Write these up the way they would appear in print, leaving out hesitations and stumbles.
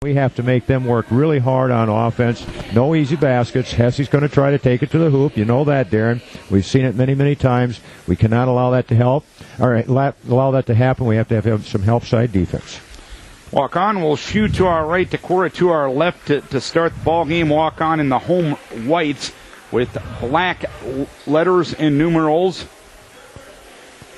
We have to make them work really hard on offense. No easy baskets. Hesse's going to try to take it to the hoop. You know that, Darren. We've seen it many, many times. We cannot allow that to allow that to happen. We have to have some help side defense. Waukon will shoot to our right, Decorah to our left to start the ball game. Waukon in the home whites with black letters and numerals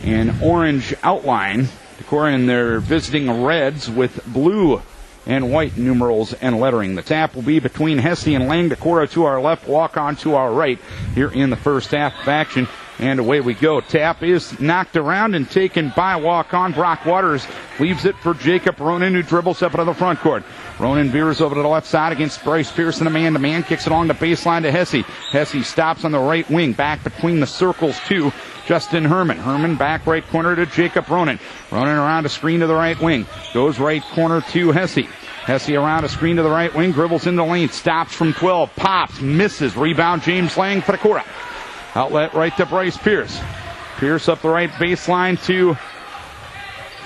and orange outline. Decorah in their visiting reds with blue and white numerals and lettering. The tap will be between Hesse and Lang. Decorah to our left, Waukon to our right here in the first half of action. And away we go. Tap is knocked around and taken by Waukon. Brock Waters leaves it for Jacob Ronan, who dribbles up into the front court. Ronan veers over to the left side against Bryce Pearson, a man-to-man. Kicks it along the baseline to Hesse. Hesse stops on the right wing. Back between the circles to Justin Herman. Herman back right corner to Jacob Ronan. Ronan around a screen to the right wing. Goes right corner to Hesse. Hesse around a screen to the right wing. Dribbles in the lane. Stops from 12. Pops. Misses. Rebound James Lang for Decorah. Outlet right to Bryce Pierce. Pierce up the right baseline to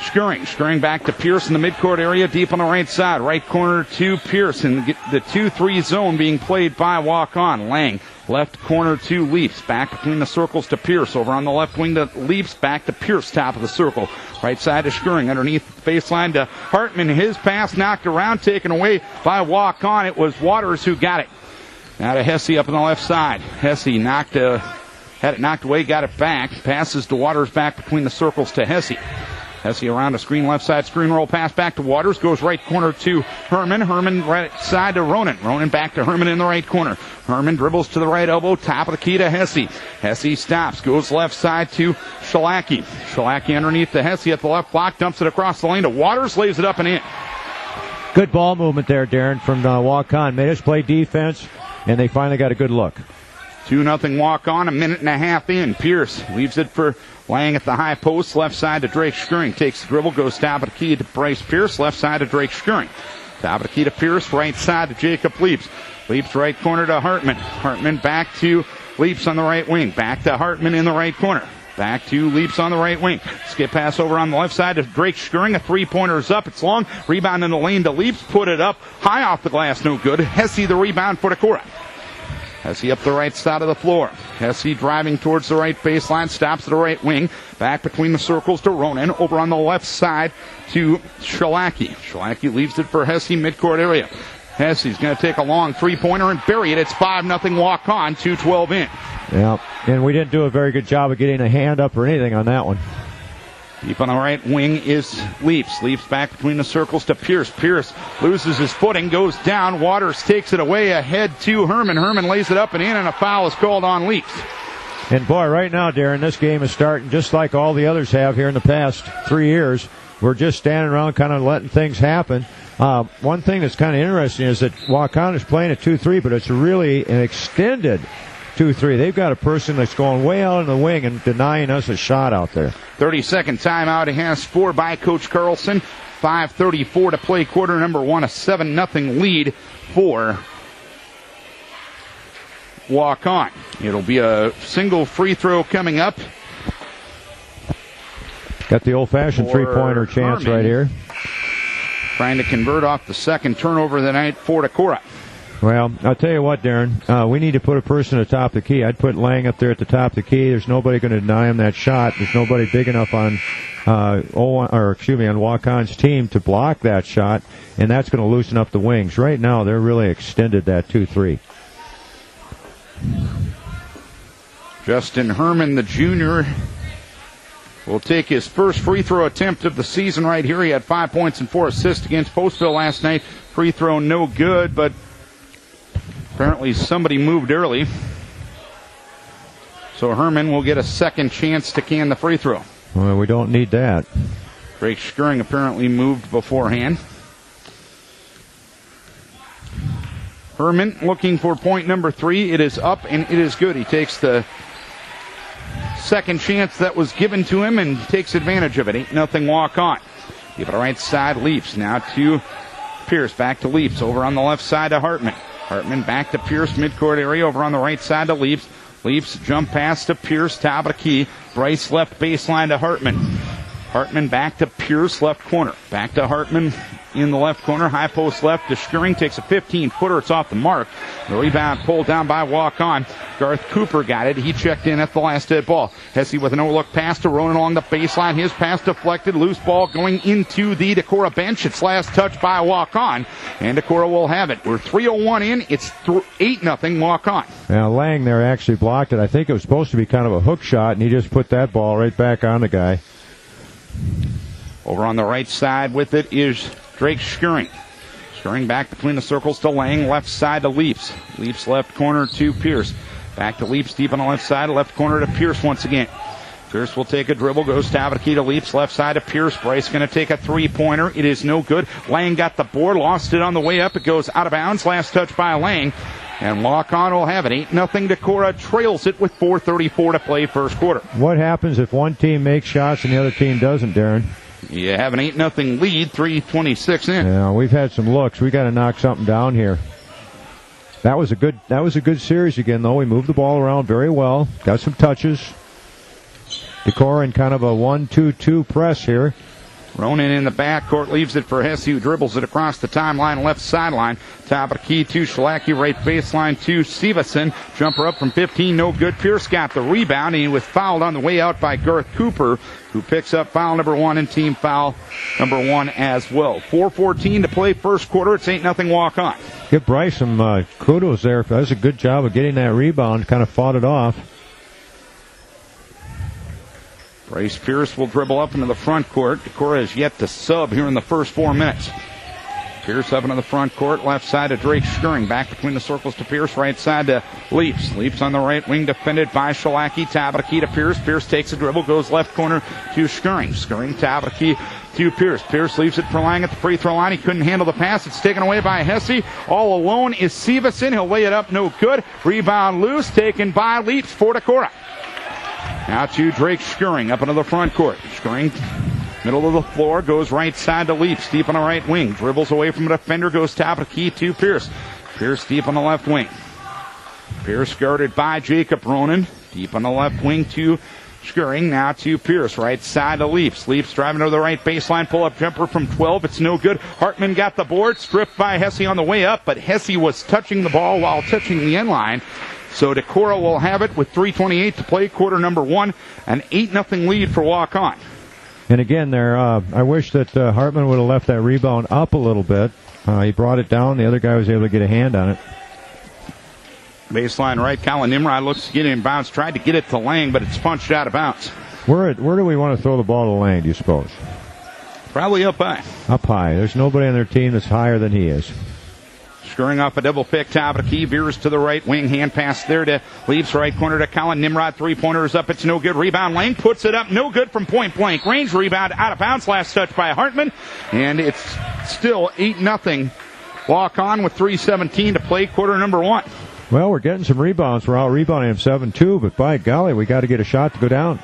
Skuring. Skuring back to Pierce in the midcourt area, deep on the right side. Right corner to Pierce, and the 2-3 zone being played by Waukon. Lang, left corner to Leafs. Back between the circles to Pierce. Over on the left wing to Leafs. Back to Pierce, top of the circle. Right side to Skuring. Underneath the baseline to Hartman. His pass knocked around, taken away by Waukon. It was Waters who got it. Now to Hesse up on the left side. Hesse had it knocked away, got it back. Passes to Waters back between the circles to Hesse. Hesse around a screen, left side screen roll pass back to Waters. Goes right corner to Herman. Herman right side to Ronan. Ronan back to Herman in the right corner. Herman dribbles to the right elbow, top of the key to Hesse. Hesse stops, goes left side to Shalaki. Shalaki underneath to Hesse at the left block, dumps it across the lane to Waters, lays it up and in. Good ball movement there, Darren, from Waukon. Made us play defense, and they finally got a good look. 2-0 Waukon, a minute and a half in. Pierce leaves it for Lang at the high post, left side to Drake Skuring. Takes the dribble, goes top of the key to Bryce Pierce, left side to Drake Skuring. Top of the key to Pierce, right side to Jacob Leaps. Leaps right corner to Hartman. Hartman back to Leaps on the right wing. Back to Hartman in the right corner. Back to Leaps on the right wing. Skip pass over on the left side to Drake Skuring. A three-pointer is up. It's long. Rebound in the lane to Leaps. Put it up. High off the glass. No good. Hesse the rebound for Decorah. Hesse up the right side of the floor. Hesse driving towards the right baseline. Stops at the right wing. Back between the circles to Ronan. Over on the left side to Shalaki. Shalaki leaves it for Hesse midcourt area. Hesse's going to take a long three-pointer and bury it. It's 5-0 Waukon. 2:12 in. Yeah, and we didn't do a very good job of getting a hand up or anything on that one. Deep on the right wing is Leaps. Leaps back between the circles to Pierce. Pierce loses his footing, goes down. Waters takes it away ahead to Herman. Herman lays it up and in, and a foul is called on Leaps. And boy, right now, Darren, this game is starting just like all the others have here in the past 3 years. We're just standing around kind of letting things happen. One thing that's kind of interesting is that Waukon is playing a 2-3, but it's really an extended 2-3. They've got a person that's going way out in the wing and denying us a shot out there. 30-second timeout. He has scored by Coach Carlson. 5:34 to play, quarter number one. A 7-0 lead for Waukon. It'll be a single free throw coming up. Got the old-fashioned three-pointer chance right here. Trying to convert off the second turnover of the night for Decorah. Well, I'll tell you what, Darren. We need to put a person at the top of the key. I'd put Lang up there at the top of the key. There's nobody going to deny him that shot. There's nobody big enough on Waukon's team to block that shot, and that's going to loosen up the wings. Right now, they're really extended that 2-3. Justin Herman, the junior, will take his first free throw attempt of the season right here. He had 5 points and 4 assists against Postville last night. Free throw no good, but apparently somebody moved early. So Herman will get a second chance to can the free throw. Well, we don't need that. Drake Skuring apparently moved beforehand. Herman looking for point number 3. It is up and it is good. He takes the second chance that was given to him and takes advantage of it. 8-0 Waukon. Give it right side, Leaps. Now to Pierce, back to Leaps. Over on the left side to Hartman. Hartman back to Pierce, midcourt area. Over on the right side to Leaps. Leaps jump pass to Pierce, top of the key. Bryce left baseline to Hartman. Hartman back to Pierce, left corner. Back to Hartman, in the left corner. High post left to Schuring. Takes a 15-footer. It's off the mark. The rebound pulled down by Waukon. Garth Cooper got it. He checked in at the last dead ball. Hesse with an no-look pass to Ronan along the baseline. His pass deflected. Loose ball going into the Decorah bench. It's last touch by Waukon. And Decorah will have it. We're 3:01 in. It's 8-0 Waukon. Now Lang there actually blocked it. I think it was supposed to be kind of a hook shot, and he just put that ball right back on the guy. Over on the right side with it is Drake Schuring. Schuring back between the circles to Lang. Left side to Leaps. Leaps left corner to Pierce. Back to Leaps deep on the left side. Left corner to Pierce once again. Pierce will take a dribble. Goes to Tabakey to Leaps. Left side to Pierce. Bryce going to take a three-pointer. It is no good. Lang got the board. Lost it on the way up. It goes out of bounds. Last touch by Lang. And Waukon will have it. 8-0 Decorah trails it with 4:34 to play first quarter. What happens if one team makes shots and the other team doesn't, Darren? You have an 8-0 lead, 3:26 in. Yeah, we've had some looks. We got to knock something down here. That was a good series again, though. We moved the ball around very well. Got some touches. Decorah in kind of a 1-2-2 press here. Ronan in the backcourt leaves it for Hesse, who dribbles it across the timeline, left sideline. Top of the key to Schlacke, right baseline to Severson. Jumper up from 15, no good. Pierce got the rebound, and he was fouled on the way out by Garth Cooper, who picks up foul number 1 and team foul number 1 as well. 4:14 to play first quarter. It's 8-0 Waukon. Give Bryce some kudos there. That was a good job of getting that rebound, kind of fought it off. Bryce Pierce will dribble up into the front court. Decorah is yet to sub here in the first 4 minutes. Pierce up into the front court. Left side to Drake Schuring. Back between the circles to Pierce. Right side to Leaps. Leaps on the right wing defended by Schlacke. Tabakey to Pierce. Pierce takes a dribble. Goes left corner to Schuring. Schuring, Tabakey to Pierce. Pierce leaves it for Lang at the free throw line. He couldn't handle the pass. It's taken away by Hesse. All alone is Severson. He'll lay it up. No good. Rebound loose. Taken by Leaps for Decorah. Now to Drake Schuring up into the front court. Schuring, middle of the floor, goes right side to Leaps, deep on the right wing. Dribbles away from a defender, goes top of the key to Pierce. Pierce deep on the left wing. Pierce guarded by Jacob Ronan. Deep on the left wing to Schuring. Now to Pierce, right side to Leaps. Leaps driving to the right baseline, pull-up jumper from 12. It's no good. Hartman got the board, stripped by Hesse on the way up, but Hesse was touching the ball while touching the end line. So Decorah will have it with 3:28 to play, quarter number 1, an 8-0 lead for Waukon. And again, there, I wish that Hartman would have left that rebound up a little bit. He brought it down. The other guy was able to get a hand on it. Baseline right, Colin Nimrod looks to get it in bounds. Tried to get it to Lang, but it's punched out of bounds. Where do we want to throw the ball to Lang, do you suppose? Probably up high. Up high. There's nobody on their team that's higher than he is. Scoring off a double pick, top of the key, veers to the right wing, hand pass there to Leaps, right corner to Colin Nimrod, three-pointer is up, it's no good, rebound, Lang puts it up, no good from point blank range, rebound out of bounds, last touch by Hartman, and it's still 8-0 Waukon with 3:17 to play, quarter number 1. Well, we're getting some rebounds, we're out rebounding him 7-2, but by golly, we got to get a shot to go down.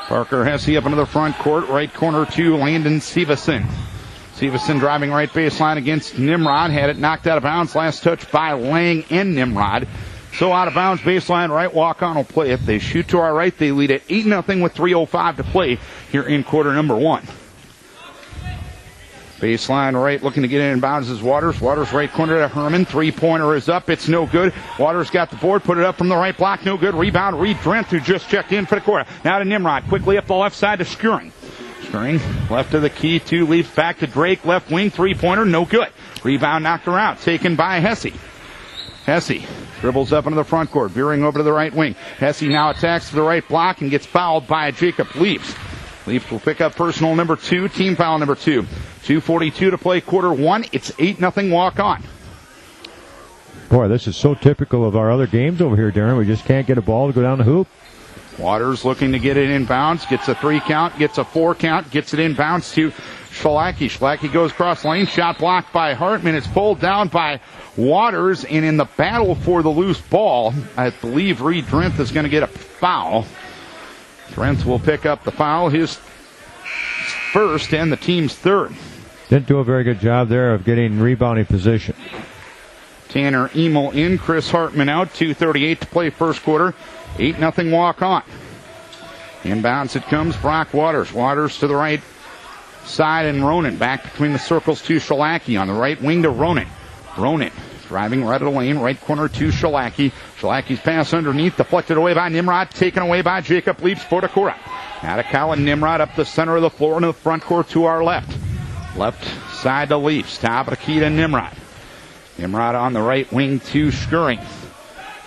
Parker Hesse up into the front court, right corner to Landon Severson. Severson driving right baseline against Nimrod. Had it knocked out of bounds. Last touch by Lang and Nimrod. So out of bounds, baseline right. Waukon will play it. They shoot to our right. They lead at 8-0 with 3:05 to play here in quarter number 1. Baseline right, looking to get in bounds is Waters. Waters right corner to Herman. Three-pointer is up. It's no good. Waters got the board. Put it up from the right block. No good. Rebound. Reed Drent, who just checked in for Decorah. Now to Nimrod. Quickly up the left side to Schuring. Schuring left of the key, 2 leaps back to Drake, left wing, three-pointer, no good. Rebound knocked around, taken by Hesse. Hesse dribbles up into the front court, veering over to the right wing. Hesse now attacks to the right block and gets fouled by Jacob Leaps. Leaps will pick up personal number 2, team foul number 2. 2:42 to play, quarter 1. It's 8-0 Waukon. Boy, this is so typical of our other games over here, Darren. We just can't get a ball to go down the hoop. Waters looking to get it in bounds, gets a 3 count, gets a 4 count, gets it in bounds to Schlacke. Schlacke goes cross lane, shot blocked by Hartman. It's pulled down by Waters, and in the battle for the loose ball, I believe Reed Drent is going to get a foul. Drent will pick up the foul, his first and the team's third. Didn't do a very good job there of getting rebounding position. Tanner Emil in, Chris Hartman out, 2:38 to play first quarter. 8-0 Waukon. Inbounds it comes, Brock Waters. Waters to the right side, and Ronan back between the circles to Shalaki on the right wing to Ronan. Ronan driving right of the lane, right corner to Shalaki. Shalaki's pass underneath, deflected away by Nimrod, taken away by Jacob Leaps for Decorah. Now to Colin Nimrod up the center of the floor into the front court to our left. Left side to Leaps, top of the key to Nimrod. Nimrod on the right wing to Skuring.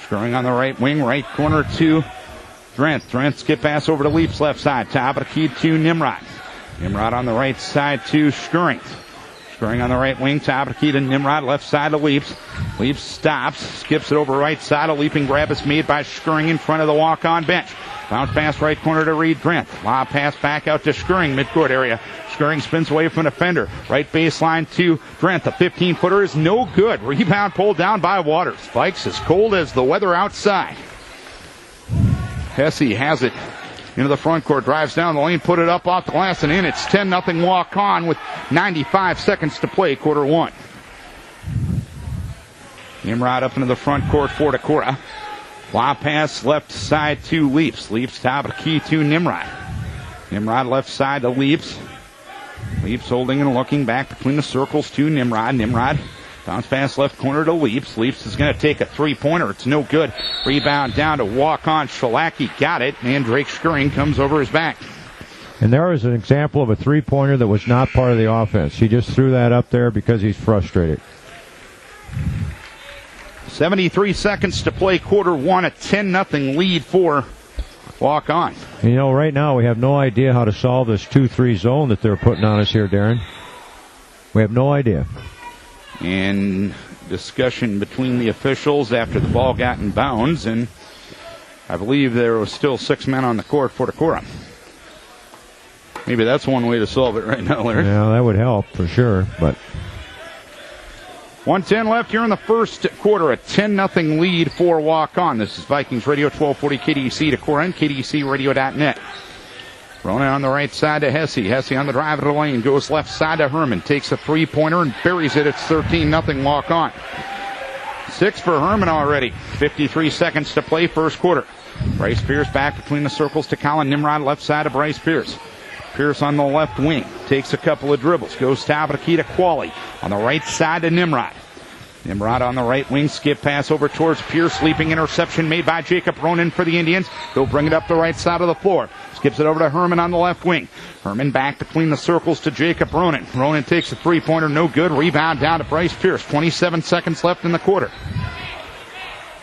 Skuring on the right wing, right corner to Drent. Drent skip pass over to Leaps left side, top of the key to Nimrod. Nimrod on the right side to Skuring. Skuring on the right wing, top of the key to Nimrod, left side to Leaps. Leaps stops, skips it over right side. A leaping grab is made by Skuring in front of the walk-on bench. Bounce pass right corner to Reed Drent. Lob pass back out to Skuring, midcourt area. Skuring spins away from the defender. Right baseline to Drent. The 15-footer is no good. Rebound pulled down by Waters. Spikes as cold as the weather outside. Hesse has it into the front court, drives down the lane, put it up off the glass and in. It's 10-0 walk on with 95 seconds to play, quarter one. Nimrod up into the front court for Decorah. Lob pass left side to Leaps. Leaps top of the key to Nimrod. Nimrod left side to Leaps. Leaps holding and looking back between the circles to Nimrod. Nimrod bounce pass left corner to Leaps. Leaps is going to take a three-pointer. It's no good. Rebound down to Waukon. Shalaki got it, and Drake Skuring comes over his back. And there is an example of a three-pointer that was not part of the offense. He just threw that up there because he's frustrated. 73 seconds to play, quarter one, a 10-0 lead for Waukon. You know, right now we have no idea how to solve this 2-3 zone that they're putting on us here, Darren. We have no idea. And discussion between the officials after the ball got in bounds, and I believe there was still 6 men on the court for Decorah. Maybe that's one way to solve it right now, Larry. Yeah, that would help for sure, but 1:10 left here in the first quarter, a 10-0 lead for Waukon. This is Vikings Radio 1240 KDEC Decorah and KDECradio.net. Ronan on the right side to Hesse. Hesse on the drive of the lane. Goes left side to Herman. Takes a three-pointer and buries it. It's 13-0 walk-on. 6 for Herman already. 53 seconds to play first quarter. Bryce Pierce back between the circles to Colin Nimrod. Left side to Bryce Pierce. Pierce on the left wing. Takes a couple of dribbles. Goes top of the key to Qualley. On the right side to Nimrod. Nimrod on the right wing, skip pass over towards Pierce, leaping interception made by Jacob Ronan for the Indians. They'll bring it up the right side of the floor. Skips it over to Herman on the left wing. Herman back between the circles to Jacob Ronan. Ronan takes a three-pointer, no good. Rebound down to Bryce Pierce. 27 seconds left in the quarter.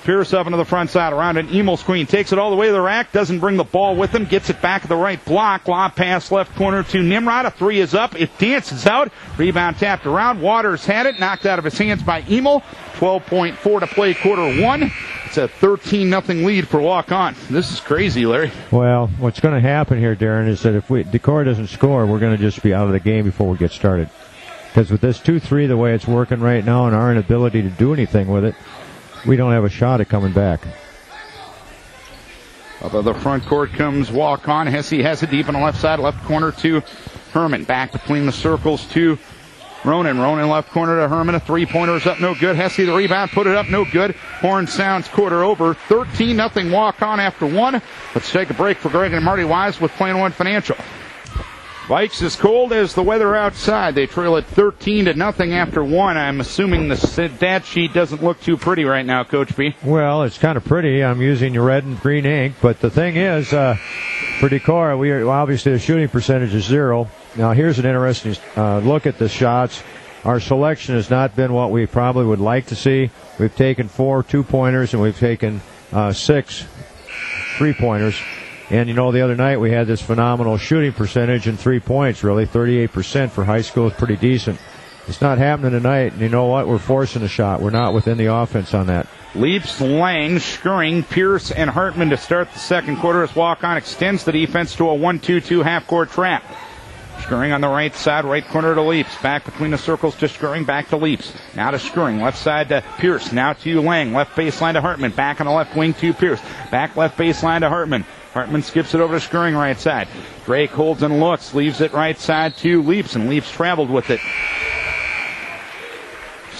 Pierce up into the front side around an Emil screen. Takes it all the way to the rack. Doesn't bring the ball with him. Gets it back at the right block. Lob pass left corner to Nimrod. A three is up. It dances out. Rebound tapped around. Waters had it. Knocked out of his hands by Emil. 12.4 to play quarter one. It's a 13-0 lead for Waukon. This is crazy, Larry. Well, what's going to happen here, Darren, is that if Decorah doesn't score, we're going to just be out of the game before we get started. Because with this 2-3, the way it's working right now and our inability to do anything with it, we don't have a shot at coming back. Up of the front court comes Waukon. Hesse has it deep on the left side, left corner to Herman. Back between the circles to Ronan. Ronan left corner to Herman. A three-pointer is up, no good. Hesse the rebound, put it up, no good. Horn sounds, quarter over. 13-0 Waukon after one. Let's take a break for Greg and Marty Wise with Plan One Financial. Vikes as cold as the weather outside. They trail at 13-0 after one. I'm assuming the stat sheet doesn't look too pretty right now, Coach B. Well, it's kind of pretty. I'm using red and green ink, but the thing is, for Decorah, obviously the shooting percentage is 0. Now here's an interesting look at the shots. Our selection has not been what we probably would like to see. We've taken 4 2-pointers and we've taken 6 3-pointers. And, you know, the other night we had this phenomenal shooting percentage and 3 points, really. 38% for high school is pretty decent. It's not happening tonight, and you know what? We're forcing a shot. We're not within the offense on that. Leaps, Lang, Skuring, Pierce, and Hartman to start the second quarter as Waukon extends the defense to a 1-2-2 half-court trap. Skuring on the right side, right corner to Leaps. Back between the circles to Skuring, back to Leaps. Now to Skuring, left side to Pierce. Now to Lang, left baseline to Hartman. Back on the left wing to Pierce. Back left baseline to Hartman. Hartman skips it over to Skuring right side. Drake holds and looks, leaves it right side to Leaps, and Leaps traveled with it.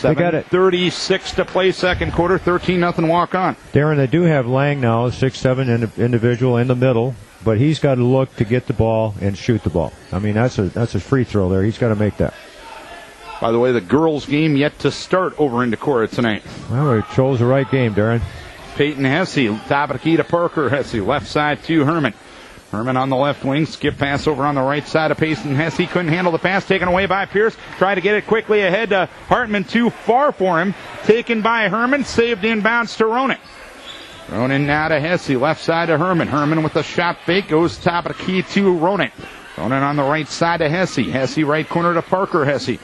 7:36 to play second quarter, 13-0 Waukon. Darren, they do have Lang now, 6'7" individual in the middle, but he's got to look to get the ball and shoot the ball. I mean, that's a free throw there. He's got to make that. By the way, the girls' game yet to start over in Decorah tonight. Well, we chose the right game, Darren. Peyton Hesse, top of the key to Parker Hesse, left side to Herman. Herman on the left wing, skip pass over on the right side of Peyton Hesse. Couldn't handle the pass, taken away by Pierce. Tried to get it quickly ahead to Hartman, too far for him. Taken by Herman, saved inbounds to Ronan. Ronan now to Hesse, left side to Herman. Herman with the shot fake, goes top of the key to Ronan. Ronan on the right side to Hesse. Hesse right corner to Parker Hesse.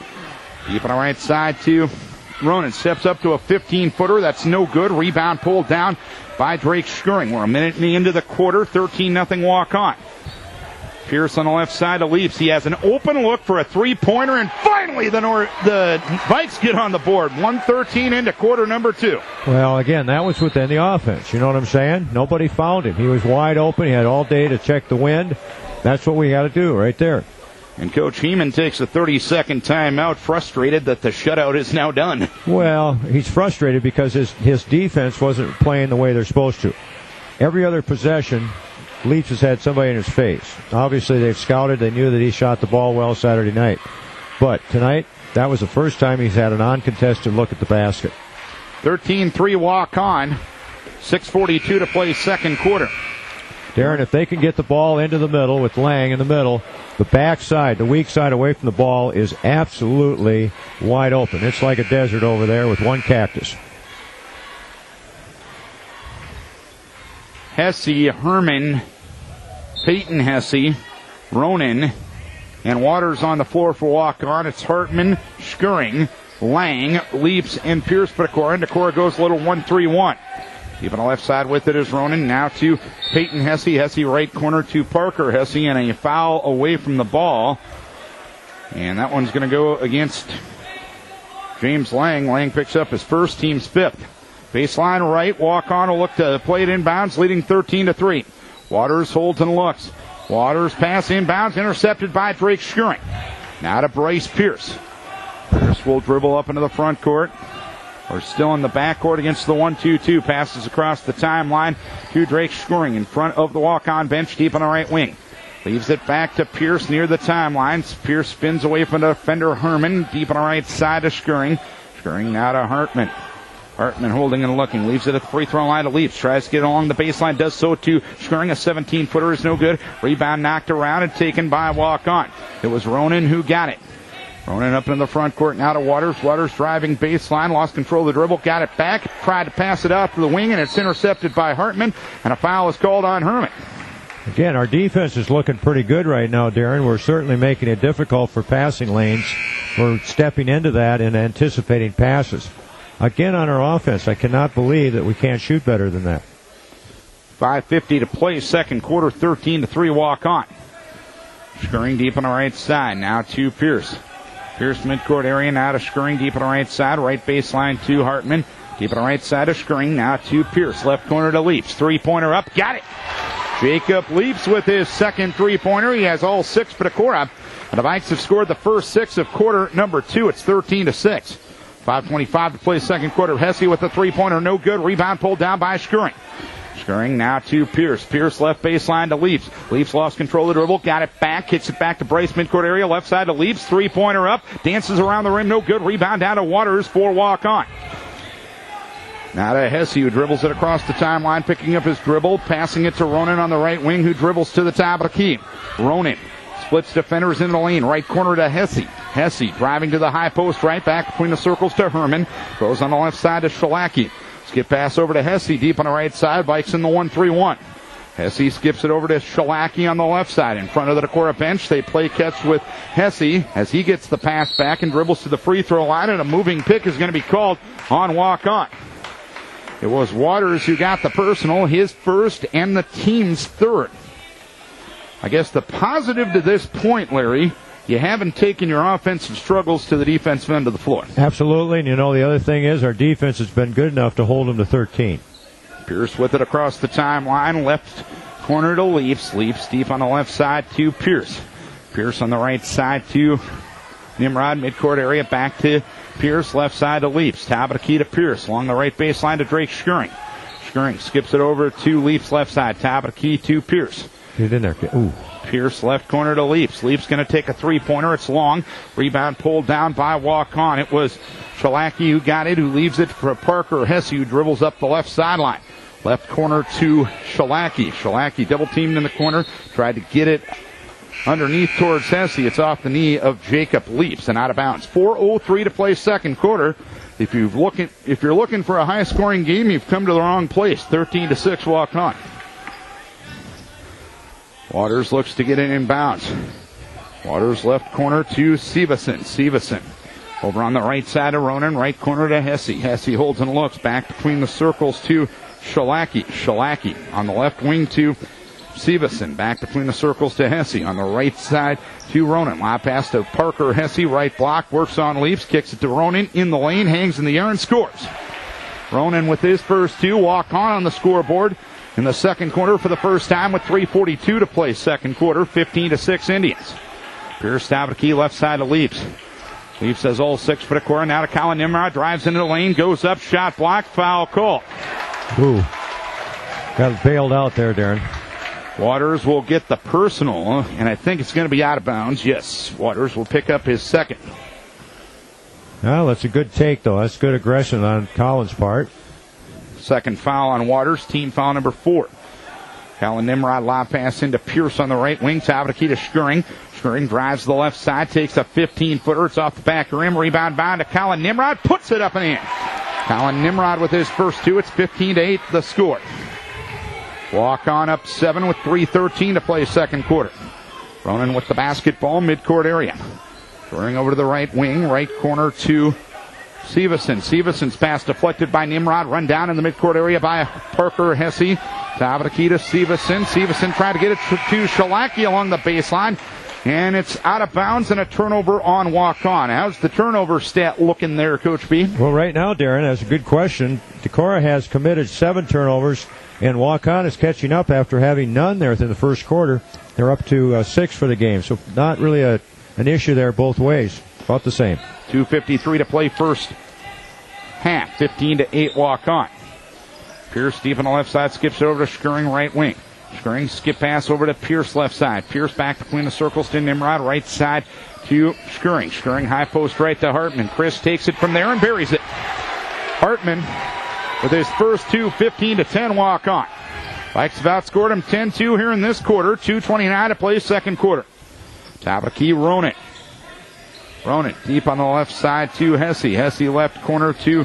Deep on the right side to Ronan. Steps up to a 15-footer. That's no good. Rebound pulled down by Drake Schuring. We're a minute into the quarter. 13-0 Waukon. Pierce on the left side of Leafs. He has an open look for a three-pointer, and finally the Vikes get on the board. 1:13 into quarter number 2. Well, again, that was within the offense. You know what I'm saying? Nobody found him. He was wide open. He had all day to check the wind. That's what we got to do right there. And Coach Heeman takes a 30-second timeout, frustrated that the shutout is now done. Well, he's frustrated because his defense wasn't playing the way they're supposed to. Every other possession, Leafs has had somebody in his face. Obviously, they've scouted. They knew that he shot the ball well Saturday night. But tonight, that was the first time he's had an uncontested look at the basket. 13-3 Waukon. 6:42 to play second quarter. Darren, if they can get the ball into the middle with Lang in the middle, the backside, the weak side away from the ball is absolutely wide open. It's like a desert over there with one cactus. Hesse, Herman, Peyton Hesse, Ronan, and Waters on the floor for Waukon. It's Hartman, Schuring, Lang, Leafs, and Pierce for Decorah. And Decorah goes a little 1-3-1. Deep on the left side with it is Ronan. Now to Peyton Hesse. Hesse right corner to Parker Hesse, and a foul away from the ball. And that one's going to go against James Lang. Lang picks up his first, team's 5th. Baseline right. Waukon will look to play it inbounds, leading 13-3. Waters holds and looks. Waters pass inbounds, intercepted by Drake Schuring. Now to Bryce Pierce. Pierce will dribble up into the front court. We're still in the backcourt against the 1-2-2. Passes across the timeline to Drake Schuring in front of the Waukon bench, deep on the right wing. Leaves it back to Pierce near the timelines. Pierce spins away from the defender Herman, deep on the right side to Schuring. Schuring now to Hartman. Hartman holding and looking. Leaves it at the free throw line to Leafs. Tries to get along the baseline. Does so to Schuring. A 17-footer is no good. Rebound knocked around and taken by Waukon. It was Ronan who got it. Ronan up in the front court now to Waters. Waters driving baseline. Lost control of the dribble. Got it back. Tried to pass it out to the wing, and it's intercepted by Hartman. And a foul is called on Herman. Again, our defense is looking pretty good right now, Darren. We're certainly making it difficult for passing lanes. We're stepping into that and anticipating passes. Again, on our offense, I cannot believe that we can't shoot better than that. 5:50 to play second quarter. 13-3 Waukon. Schuring deep on the right side. Now to Pierce. Pierce midcourt area now to Schuring deep on the right side. Right baseline to Hartman. Deep on the right side of Schuring. Now to Pierce. Left corner to Leafs. Three-pointer up. Got it. Jacob Leafs with his second three-pointer. He has all 6 for Decorah. And the Vikes have scored the first 6 of quarter number 2. It's 13-6. 5:25 to play second quarter. Hesse with the three-pointer. No good. Rebound pulled down by Schuring. Schuring now to Pierce. Pierce left baseline to Leafs. Leafs lost control of the dribble. Got it back. Kicks it back to Bryce midcourt area. Left side to Leafs. Three-pointer up. Dances around the rim. No good. Rebound down to Waters for Waukon. Now to Hesse, who dribbles it across the timeline, picking up his dribble, passing it to Ronan on the right wing, who dribbles to the top of the key. Ronan splits defenders in the lane. Right corner to Hesse. Hesse driving to the high post. Right back between the circles to Herman. Goes on the left side to Shalaki. Skip pass over to Hesse, deep on the right side. Vikes in the 1-3-1. Hesse skips it over to Shalaki on the left side. In front of the Decorah bench, they play catch with Hesse as he gets the pass back and dribbles to the free throw line, and a moving pick is going to be called on Waukon. It was Waters who got the personal, his first and the team's 3rd. I guess the positive to this point, Larry, you haven't taken your offensive struggles to the defensive end of the floor. Absolutely, and you know the other thing is our defense has been good enough to hold them to 13. Pierce with it across the timeline, left corner to Leafs. Leafs deep on the left side to Pierce. Pierce on the right side to Nimrod, midcourt area, back to Pierce left side to Leaps. Top of the key to Pierce. Along the right baseline to Drake Scheuring. Scheuring skips it over to Leaps left side. Top of the key to Pierce. Get in there. Ooh. Pierce left corner to Leaps. Leaps going to take a three-pointer. It's long. Rebound pulled down by Waukon. It was Shalaki who got it, who leaves it for Parker Hesse, who dribbles up the left sideline. Left corner to Shalaki. Shalaki double teamed in the corner. Tried to get it underneath towards Hesse. It's off the knee of Jacob Leaps and out of bounds. 4:03 to play second quarter. If you're looking for a high-scoring game, you've come to the wrong place. 13-6 Waukon. Waters looks to get it in bounds. Waters left corner to Severson. Severson over on the right side of Ronan. Right corner to Hesse. Hesse holds and looks. Back between the circles to Shalaki. Shalaki on the left wing to Severson. Back between the circles to Hesse. On the right side to Ronan. Lob pass to Parker Hesse. Right block. Works on Leaps. Kicks it to Ronan. In the lane. Hangs in the air and scores. Ronan with his first two. Waukon on the scoreboard in the second quarter for the first time with 3:42 to play second quarter. 15-6 Indians. Pierce top of the key left side of Leaps. Leaps has all 6 for Decorah. Now to Colin Nimrod. Drives into the lane. Goes up. Shot blocked. Foul call. Ooh. Got bailed out there, Darren. Waters will get the personal, and I think it's going to be out of bounds. Yes, Waters will pick up his second. Well, that's a good take, though. That's good aggression on Collins' part. Second foul on Waters, team foul number 4. Colin Nimrod lob pass into Pierce on the right wing. Top of the key to Scheuring. Scheuring drives to the left side, takes a 15-footer. It's off the back of rim. Rebound bound to Colin Nimrod. Puts it up and in. Colin Nimrod with his first two. It's 15-8 the score. Waukon up 7 with 3:13 to play second quarter. Ronan with the basketball, midcourt area. Throwing over to the right wing, right corner to Severson. Seveson's pass deflected by Nimrod. Run down in the midcourt area by Parker Hesse. Top of the key to Severson. Severson tried to get it to Shalaki along the baseline. And it's out of bounds and a turnover on Waukon. How's the turnover stat looking there, Coach B? Well, right now, Darren, that's a good question. Decorah has committed 7 turnovers, and Waukon is catching up after having none there within the first quarter. They're up to 6 for the game, so not really an issue there both ways. About the same. 2:53 to play first half. 15-8 Waukon. Pierce deep on the left side, skips over to Scheuring right wing. Scheuring skip pass over to Pierce left side. Pierce back between the circles to Nimrod. Right side to Scheuring. Scheuring high post right to Hartman. Chris takes it from there and buries it. Hartman with his first two, 15-10 Waukon. Vikes have outscored him 10-2 here in this quarter. 2:29 to play second quarter. Top of the key, Ronan. Ronan deep on the left side to Hesse. Hesse left corner to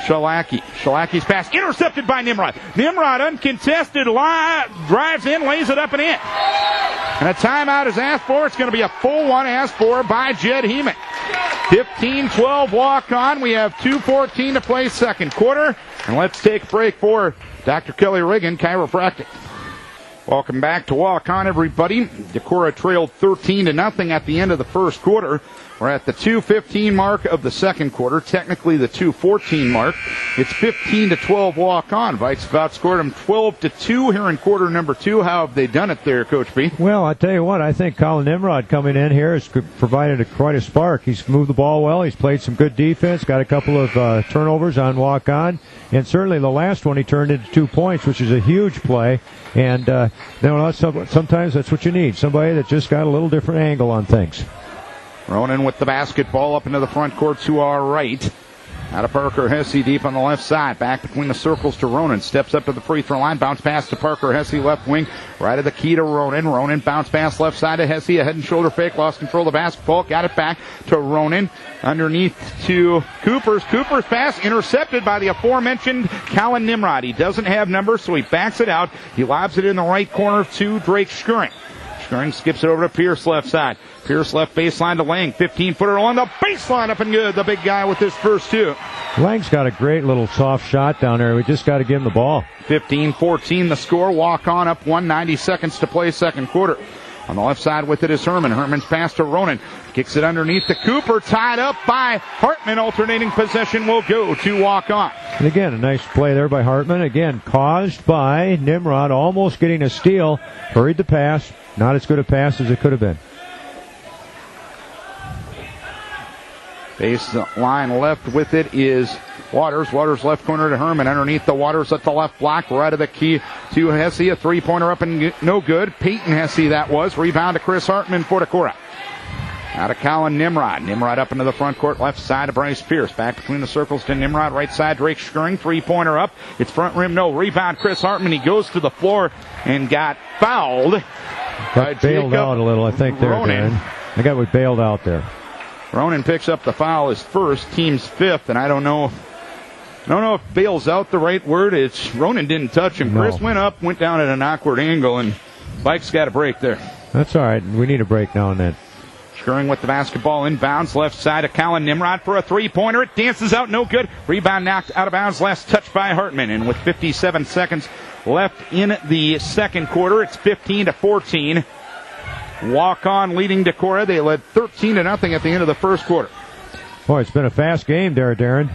Shalaki. Shalaki's pass intercepted by Nimrod. Nimrod uncontested, drives in, lays it up and in. And a timeout is asked for. It's going to be a full one asked for by Jed Heeman. 15-12 Waukon. We have 2:14 to play second quarter. And let's take a break for Dr. Kelly Riggin, chiropractic. Welcome back to Waukon, everybody. Decorah trailed 13-0 at the end of the first quarter. We're at the 2:15 mark of the second quarter, technically the 2:14 mark. It's 15-12 Waukon. Vikes have outscored them 12-2 here in quarter number 2. How have they done it there, Coach B? Well, I tell you what, I think Colin Nimrod coming in here has provided quite a spark. He's moved the ball well. He's played some good defense, got a couple of turnovers on Waukon, and certainly the last one he turned into 2 points, which is a huge play. And sometimes that's what you need, somebody that just got a little different angle on things. Ronan with the basketball up into the front court to our right. Out of Parker Hesse deep on the left side. Back between the circles to Ronan. Steps up to the free throw line. Bounce pass to Parker Hesse left wing. Right of the key to Ronan. Ronan bounce pass left side to Hesse. A head and shoulder fake. Lost control of the basketball. Got it back to Ronan. Underneath to Cooper's. Cooper's pass intercepted by the aforementioned Colin Nimrod. He doesn't have numbers, so he backs it out. He lobs it in the right corner to Drake Scheuring. Scheuring skips it over to Pierce left side. Pierce left baseline to Lang. 15-footer on the baseline up and good. The big guy with his first two. Lang's got a great little soft shot down there. We just got to give him the ball. 15-14 the score. Waukon up 190 seconds to play second quarter. On the left side with it is Herman. Herman's pass to Ronan. Kicks it underneath to Cooper. Tied up by Hartman. Alternating possession will go to Waukon. And again, a nice play there by Hartman. Again, caused by Nimrod almost getting a steal. Hurried the pass. Not as good a pass as it could have been. Baseline left with it is Waters. Waters left corner to Herman. Underneath the Waters at the left block. Right of the key to Hesse. A three-pointer up and no good. Peyton Hesse that was. Rebound to Chris Hartman for Decorah. Out of Colin Nimrod. Nimrod up into the front court. Left side to Bryce Pierce. Back between the circles to Nimrod. Right side Drake Schering. Three-pointer up. It's front rim. No. Rebound Chris Hartman. He goes to the floor and got fouled. Got bailed out a little, I think, there, Darren. I got we bailed out there. Ronan picks up the foul, his first, team's fifth, and I don't know if bails out the right word. It's Ronan didn't touch him. No. Chris went up, went down at an awkward angle, and Bike's got a break there. That's all right. We need a break now and then. Schering with the basketball inbounds, left side of Colin Nimrod for a three-pointer. It dances out, no good. Rebound knocked out of bounds, last touch by Hartman. And with 57 seconds left in the second quarter, it's 15-14. Waukon leading Decorah. They led 13-0 at the end of the first quarter. Boy, it's been a fast game there, Darren.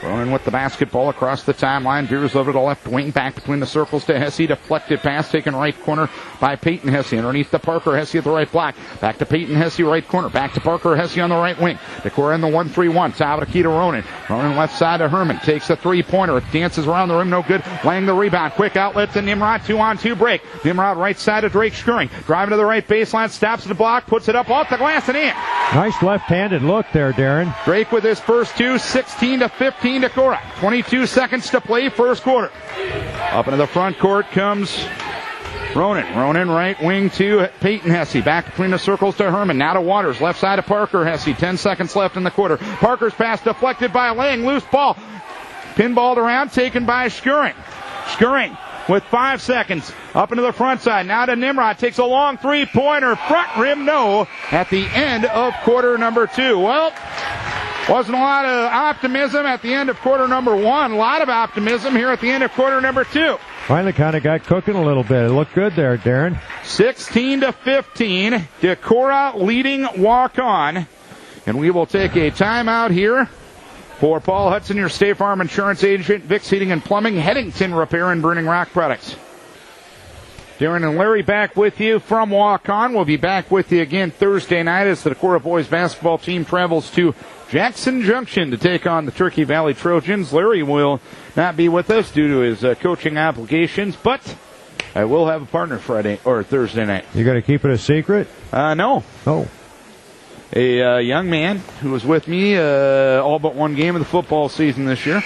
Ronan with the basketball across the timeline. Veers over to the left wing. Back between the circles to Hesse. Deflected pass taken right corner by Peyton Hesse. Underneath to Parker Hesse at the right block. Back to Peyton Hesse right corner. Back to Parker Hesse on the right wing. Decorah in the 1-3-1. Top of the key to Ronan. Ronan left side to Herman. Takes a three-pointer. It dances around the rim. No good. Lang the rebound. Quick outlet to Nimrod. 2-on-2 break. Nimrod right side to Drake Schering. Driving to the right baseline. Stops the block. Puts it up off the glass and in. Nice left-handed look there, Darren. Drake with his first two. 16-15 Decorah. 22 seconds to play first quarter. Up into the front court comes Ronan. Ronan right wing to Peyton Hesse. Back between the circles to Herman. Now to Waters. Left side to Parker Hesse. 10 seconds left in the quarter. Parker's pass deflected by Lang. Loose ball. Pinballed around. Taken by Schering. Schering with 5 seconds. Up into the front side. Now to Nimrod. Takes a long three-pointer. Front rim no. At the end of quarter number 2. Well, wasn't a lot of optimism at the end of quarter number 1. A lot of optimism here at the end of quarter number 2. Finally kind of got cooking a little bit. It looked good there, Darren. 16-15. Decorah leading Waukon. And we will take a timeout here for Paul Hudson, your State Farm Insurance agent, Vicks Heating and Plumbing, Headington Repair, and Burning Rock Products. Darren and Larry back with you from Waukon. We'll be back with you again Thursday night as the Decorah boys basketball team travels to Jackson Junction to take on the Turkey Valley Trojans. Larry will not be with us due to his coaching obligations, but I will have a partner Friday or Thursday night. You got to keep it a secret? No. Oh. A young man who was with me all but one game of the football season this year.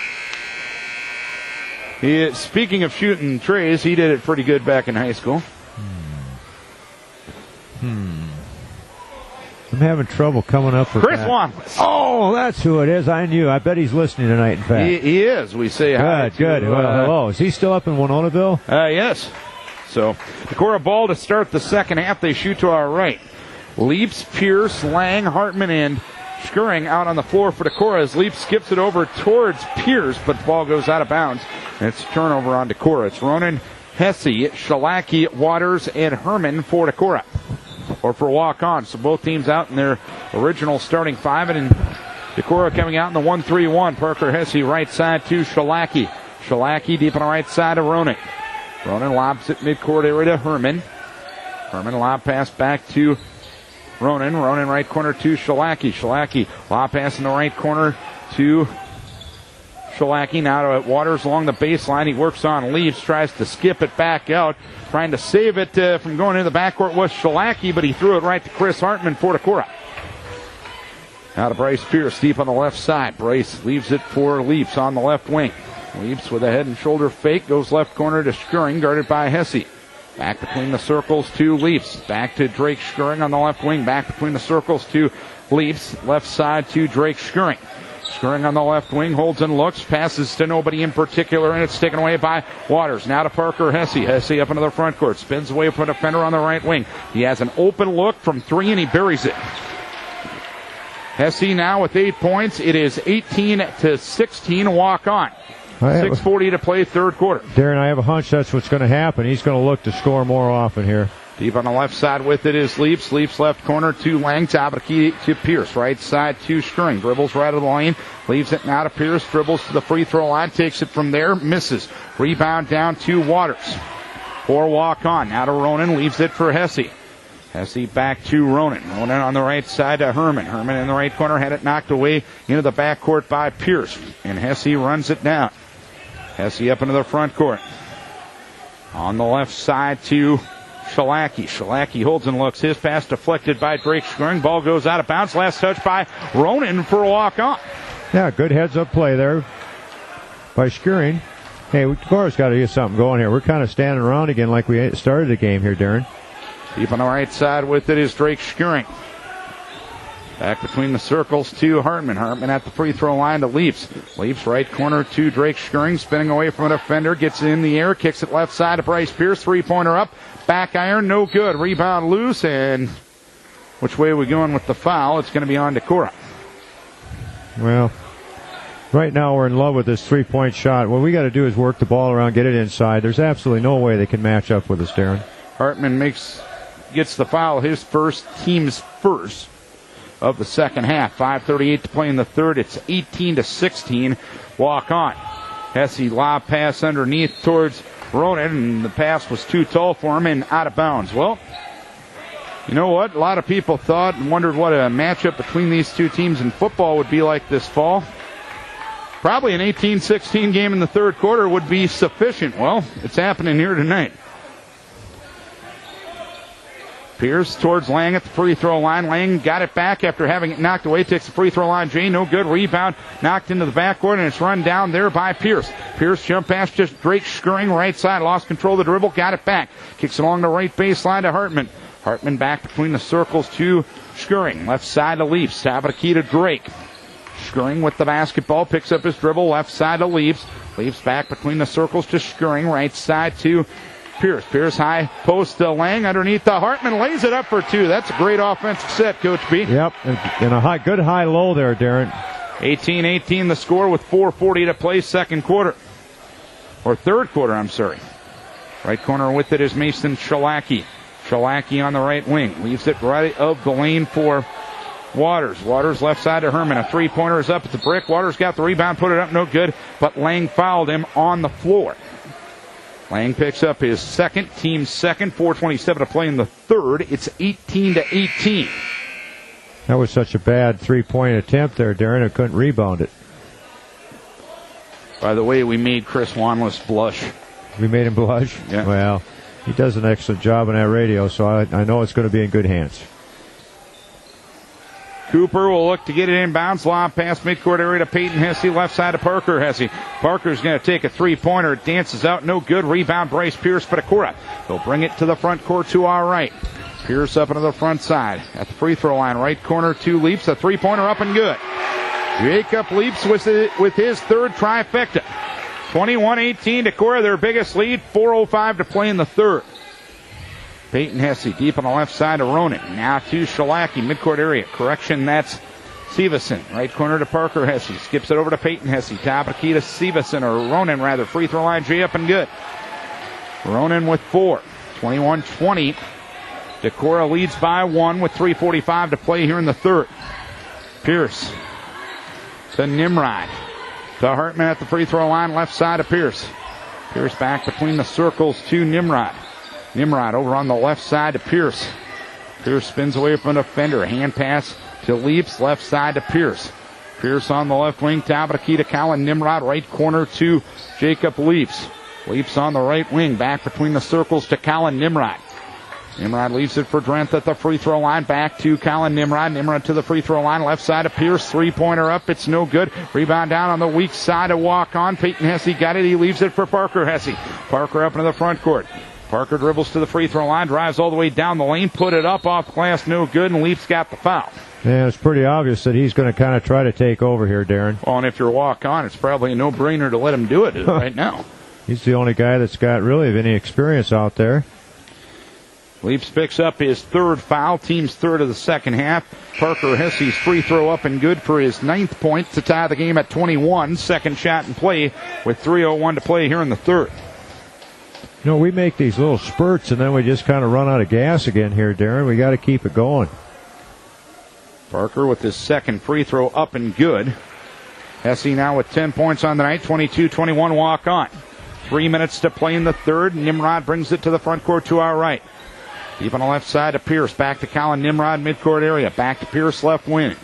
Speaking of shooting trays, he did it pretty good back in high school. I'm having trouble coming up with Chris that. Wanless. Oh, that's who it is. I knew. I bet he's listening tonight, in fact. He is. We say hi. Good. Well, hello. Is he still up in Winonaville? Yes. So, Decorah ball to start the second half. They shoot to our right. Leaps, Pierce, Lang, Hartman, and Schering out on the floor for Decorah as Leap skips it over towards Pierce, but the ball goes out of bounds. And it's a turnover on Decorah. It's Ronan, Hesse, Shalaki, Waters, and Herman for Decorah. Or for Waukon. So both teams out in their original starting five. And Decorah coming out in the 1-3-1. Parker Hesse right side to Shalaki. Shalaki deep on the right side of Ronan. Ronan lobs it midcourt area to Herman. Herman lob pass back to Ronan. Ronan right corner to Shalaki. Shalaki lob pass in the right corner to Shalaki. Now to Waters along the baseline. He works on Leaves. Tries to skip it back out. Trying to save it from going into the backcourt was Shalaki, but he threw it right to Chris Hartman for Decorah. Now to Bryce Pierce, deep on the left side. Bryce leaves it for Leaps on the left wing. Leaps with a head and shoulder fake. Goes left corner to Schering, guarded by Hesse. Back between the circles to Leaps. Back to Drake Schering on the left wing. Back between the circles to Leaps. Left side to Drake Schering. Schering on the left wing, holds and looks, passes to nobody in particular, and it's taken away by Waters. Now to Parker Hesse. Hesse up into the front court, spins away from a defender on the right wing. He has an open look from three, and he buries it. Hesse now with 8 points. It is 18-16, Waukon. 6:40 to play third quarter. Darren, I have a hunch that's what's going to happen. He's going to look to score more often here. Deep on the left side with it is Leaps. Leaps left corner to Lang. Top of the key to Pierce. Right side to Schering. Dribbles right of the lane. Leaves it now to Pierce. Dribbles to the free throw line. Takes it from there. Misses. Rebound down to Waters. For Waukon. Now to Ronan. Leaves it for Hesse. Hesse back to Ronan. Ronan on the right side to Herman. Herman in the right corner had it knocked away into the backcourt by Pierce. And Hesse runs it down. Hesse up into the front court. On the left side to Shalaki. Shalaki holds and looks. His pass deflected by Drake Skring. Ball goes out of bounds. Last touch by Ronan for a walk-on. Yeah, good heads-up play there by Skring. Hey, Decorah's got to get something going here. We're kind of standing around again like we started the game here, Darren. Deep on the right side with it is Drake Skring. Back between the circles to Hartman. Hartman at the free throw line to Leaps. Leaps right corner to Drake Skring. Spinning away from a defender. Gets it in the air. Kicks it left side to Bryce Pierce. Three-pointer up. Back iron. No good. Rebound loose. And which way are we going with the foul? It's going to be on Decorah. Well, right now we're in love with this three-point shot. What we got to do is work the ball around, get it inside. There's absolutely no way they can match up with us, Darren. Hartman gets the foul. His team's first of the second half. 5:38 to play in the third. It's 18-16. Walk on. Hesse lob pass underneath towards Ronan, and the pass was too tall for him and out of bounds. Well, you know what? A lot of people thought and wondered what a matchup between these two teams in football would be like this fall. Probably an 18-16 game in the third quarter would be sufficient. Well, it's happening here tonight. Pierce towards Lang at the free throw line. Lang got it back after having it knocked away. Takes the free throw line. Jay, no good. Rebound knocked into the backcourt, and it's run down there by Pierce. Pierce jump pass just Drake Skring right side. Lost control of the dribble. Got it back. Kicks it along the right baseline to Hartman. Hartman back between the circles to Skring. Left side to Leaps. Top of the key to Drake. Skring with the basketball. Picks up his dribble. Left side to Leaps. Leaps back between the circles to Skring. Right side to Pierce. Pierce high post to Lang underneath the Hartman. Lays it up for two. That's a great offensive set, Coach B. Yep, and a good high-low there, Darren. 18-18 the score with 4:40 to play second quarter. Or third quarter, I'm sorry. Right corner with it is Mason Shalaki. Shalaki on the right wing. Leaves it right of the lane for Waters. Waters left side to Herman. A three-pointer is up at the brick. Waters got the rebound, put it up, no good. But Lang fouled him on the floor. Lang picks up his second, team's second. 4:27 to play in the third. It's 18-18. That was such a bad three-point attempt there, Darren. I couldn't rebound it. By the way, we made Chris Wanless blush. We made him blush? Yeah. Well, he does an excellent job on that radio, so I know it's going to be in good hands. Cooper will look to get it inbounds. Lob pass midcourt area to Peyton Hesse. Left side to Parker Hesse. Parker's going to take a three-pointer. It dances out. No good. Rebound Bryce Pierce, but Decorah. They'll bring it to the front court to our right. Pierce up into the front side. At the free throw line, right corner, two Leaps. A three-pointer up and good. Jacob Leaps with his third trifecta. 21-18 Decorah, their biggest lead. 4:05 to play in the third. Peyton Hesse deep on the left side to Ronan. Now to Shalaki, midcourt area. Correction, that's Severson. Right corner to Parker Hesse. Skips it over to Peyton Hesse. Top of the key to Severson, or Ronan rather. Free throw line, J up and good. Ronan with 4. 21-20. Decorah leads by 1 with 3:45 to play here in the third. Pierce to Nimrod. To Hartman at the free throw line, left side of Pierce. Pierce back between the circles to Nimrod. Nimrod over on the left side to Pierce. Pierce spins away from a defender. Hand pass to Leaps, left side to Pierce. Pierce on the left wing, top of the key to Colin Nimrod. Right corner to Jacob Leaps. Leaps on the right wing, back between the circles to Colin Nimrod. Nimrod leaves it for Drenth at the free throw line. Back to Colin Nimrod. Nimrod to the free throw line. Left side of Pierce. Three-pointer up. It's no good. Rebound down on the weak side of Waukon. Peyton Hesse got it. He leaves it for Parker Hesse. Parker up into the front court. Parker dribbles to the free throw line. Drives all the way down the lane. Put it up off glass. No good. And Leaps got the foul. Yeah, it's pretty obvious that he's going to kind of try to take over here, Darren. Well, and if you're Waukon, it's probably a no-brainer to let him do it right now. He's the only guy that's got really any experience out there. Leaps picks up his third foul, team's third of the second half. Parker Hesse's free throw up and good for his 9th point to tie the game at 21. Second shot in play with 3:01 to play here in the third. You know, we make these little spurts and then we just kind of run out of gas again here, Darren. We got to keep it going. Parker with his second free throw up and good. Hesse now with 10 points on the night, 22-21 walk on. 3 minutes to play in the third. Nimrod brings it to the front court to our right. Deep on the left side to Pierce. Back to Colin Nimrod, midcourt area. Back to Pierce, left wing.